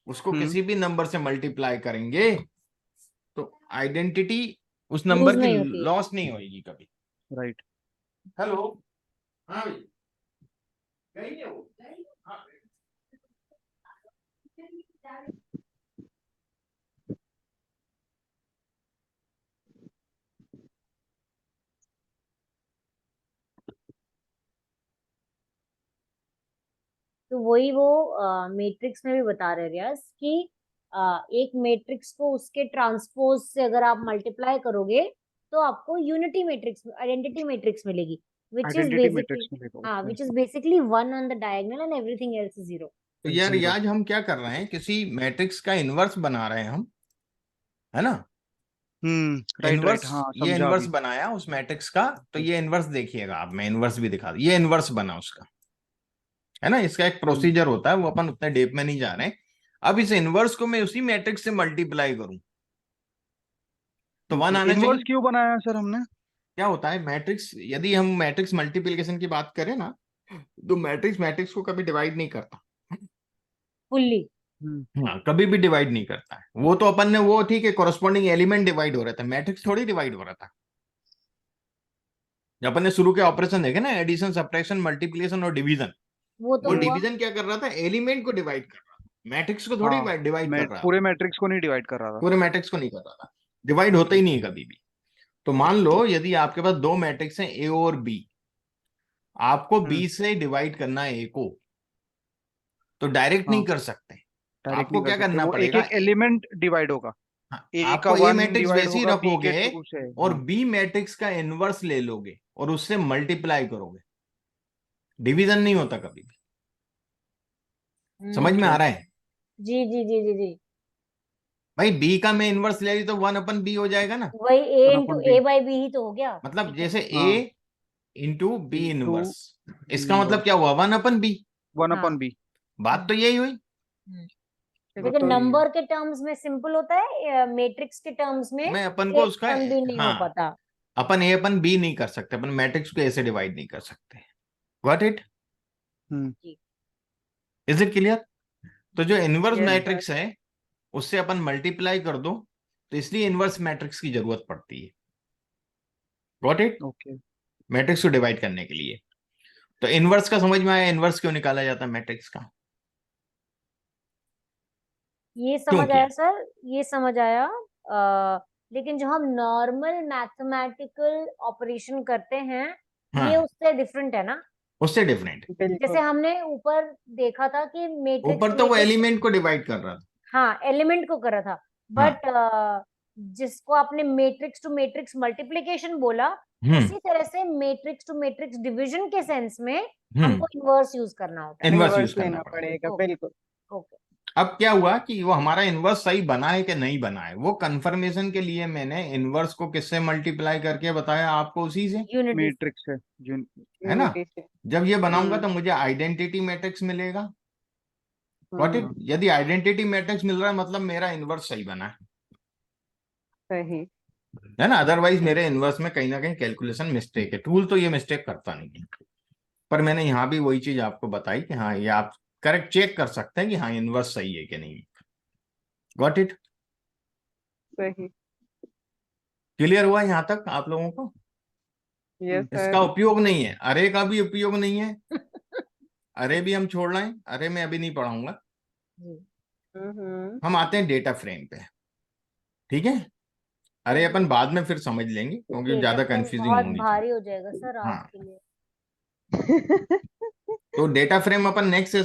उसको हम्म। किसी भी नंबर से मल्टीप्लाई करेंगे तो आइडेंटिटी उस लूज नंबर की नहीं होती है। लॉस नहीं होगी कभी। राइट। हेलो, हाँ भाई, गई है वो, हाँ। तो वही वो मैट्रिक्स में भी बता रहे रियाज कि एक मैट्रिक्स को उसके ट्रांसपोज से अगर आप मल्टीप्लाई करोगे तो आपको यूनिटी मैट्रिक्स आइडेंटिटी मैट्रिक्स मिलेगी which is identity basically matrix मिलेगा हाँ उसमें। Which is basically 1 on the diagonal and everything else is 0। तो यार जीरो। आज हम क्या कर रहे हैं, किसी मैट्रिक्स का इनवर्स बना रहे हैं हम, है ना। राइट इनवर्स, राइट, हाँ ये समझा इनवर्स अभी। बनाया उस मैट्रिक्स का, तो ये इनवर्स देखिएगा आप, मैं इनवर्स भी दिखा दूं, ये इनवर्स बना उसका, है ना। इसका एक प्रोसीजर होता है, वो अपन उतने डेप में नहीं जा रहे हैं। अब इस इनवर्स को मैं उसी मैट्रिक्स से मल्टीप्लाई करूं तो 1 आना इनवर्स चाहिए। क्यों बनाया सर हमने? क्या होता है मैट्रिक्स, यदि हम मैट्रिक्स मल्टीप्लिकेशन की बात करें ना, तो मैट्रिक्स मैट्रिक्स को कभी डिवाइड नहीं करता। फुल्ली। हाँ, कभी भी डिवाइड नहीं करता है। वो तो अपन ने वो ठीक है, कॉरस्पॉन्डिंग एलिमेंट डिवाइड हो रहा था, मैट्रिक्स थोड़ी डिवाइड हो रहा था। जब अपन ने शुरू के ऑपरेशन देखे ना, एडिशन, सब्ट्रैक्शन, मल्टीप्लिकेशन और डिवीजन, वो वो तो हुआ। डिवीजन क्या कर रहा था, एलिमेंट को डिवाइड कर रहा था, मैट्रिक्स को थोड़ी हाँ, डिवाइड मैं कर रहा था। पूरे मैट्रिक्स को नहीं डिवाइड कर रहा था। पूरे मैट्रिक्स को नहीं कर रहा था, डिवाइड होता ही नहीं है कभी भी। तो मान लो यदि आपके पास दो मैट्रिक्स हैं ए और बी, आपको बी से डिवाइड करना है ए को, तो डायरेक्ट हाँ, नहीं कर सकते। तो डायरेक्ट आपको नहीं कर क्या सकते, करना वो एक पड़ेगा, एक एलिमेंट डिवाइड होगा। हाँ, ए का आपको ए 1 मैट्रिक्स डिवाइड वैसे ही होगा बी के रखोगे 2 से। और हाँ, बी मैट्रिक्स का इनवर्स ले लोगे और उससे मल्टीप्लाई करोगे, डिवीजन नहीं होता कभी भी। समझ में ओके। आ रहा है जी जी जी जी जी। भाई, बी का मैं इनवर्स ले ली तो 1/b हो जाएगा ना। वही A 1 into upon A B. By B ही तो हो गया। मतलब ठीक है। जैसे ए हाँ, into B into inverse, B इसका मतलब क्या इनवर्स। हुआ, 1/b। 1 हाँ। Upon B. बात तो यही हुई। वो लेकिन तो ये नंबर के टर्म्स में सिंपल होता है, मैट्रिक्स के टर्म्स में मैं अपन को एक उसका, टर्म भी नहीं हो हाँ, पाता। अपन ए अपन बी नहीं कर सकते, अपन मैट्रिक्स को ऐसे डिवाइड नहीं कर सकते। Got it? हम्म जी। Is it clear? तो जो इनवर्स यस सर। मैट्रिक्स है उससे अपन मल्टीप्लाई कर दो, तो इसलिए इनवर्स मैट्रिक्स की जरूरत पड़ती है। Got it? ओके। मैट्रिक्स को डिवाइड करने के लिए। तो इनवर्स का समझ में आया, इनवर्स क्यों निकाला जाता है मैट्रिक्स का, ये क्यों समझ किया? आया सर, ये समझ आया। लेकिन जो हम नॉर्मल मैथमेटिकल ऑपरेशन करते हैं ये हाँ, उससे डिफरेंट है ना। उससे डिफरेंट। जैसे बिल्कुल। हमने ऊपर देखा था कि मैट्रिक्स ऊपर टू तो वो मैट्रिक्स, एलिमेंट को डिवाइड कर रहा था। हाँ एलिमेंट को करा था। हाँ। बट जिसको आपने मैट्रिक्स टू मैट्रिक्स मल्टीप्लिकेशन बोला, हम्म। उसी तरह से मैट्रिक्स टू मैट्रिक्स डिवीजन के सेंस में हम्म। हमको इनवर्स यूज करना होता है। इनवर्स इनवर्स यूज करना लेना पड़ेगा। पड़ेगा, ओके। बिल्कुल। ओके। अब क्या हुआ कि वो हमारा इनवर्स सही बना है कि नहीं बना है, वो कंफर्मेशन के लिए मैंने इनवर्स को किससे मल्टीप्लाई करके बताया आपको, उसी से, यूनिटी। मैट्रिक्स है है ना। यूनिटी से। जब ये बनाऊंगा तो हम्म। मुझे आइडेंटिटी मैट्रिक्स मिलेगा। Got it? हम्म। यदि आइडेंटिटी मैट्रिक्स मिल रहा है मतलब मेरा इनवर्स सही बना सही। है ना। अदरवाइज मेरे इनवर्स में कहीं ना कहीं कैलकुलेशन मिस्टेक है, टूल तो ये मिस्टेक करता नहीं है। पर मैंने यहाँ भी वही चीज आपको बताई कि हाँ, ये आप करेक्ट चेक कर सकते हैं कि हाँ इनवर्स सही है कि नहीं। Got it? सही। क्लियर हुआ यहाँ तक आप लोगों को? यस इसका सर। उपयोग नहीं है, अरे का भी उपयोग नहीं है। अरे भी हम छोड़ रहे हैं, अरे मैं अभी नहीं पढ़ाऊंगा। जी। हम्म। हम आते हैं डेटा फ्रेम पे। ठीक है, अरे अपन बाद में फिर समझ लेंगे क्योंकि डेटा ज्यादा फ्रेम कंफ्यूजिंग बहुत होनी चाहिए। भारी हो जाएगा सर हाँ, आपके लिए। तो डेटा फ्रेम अपन नेक्स्ट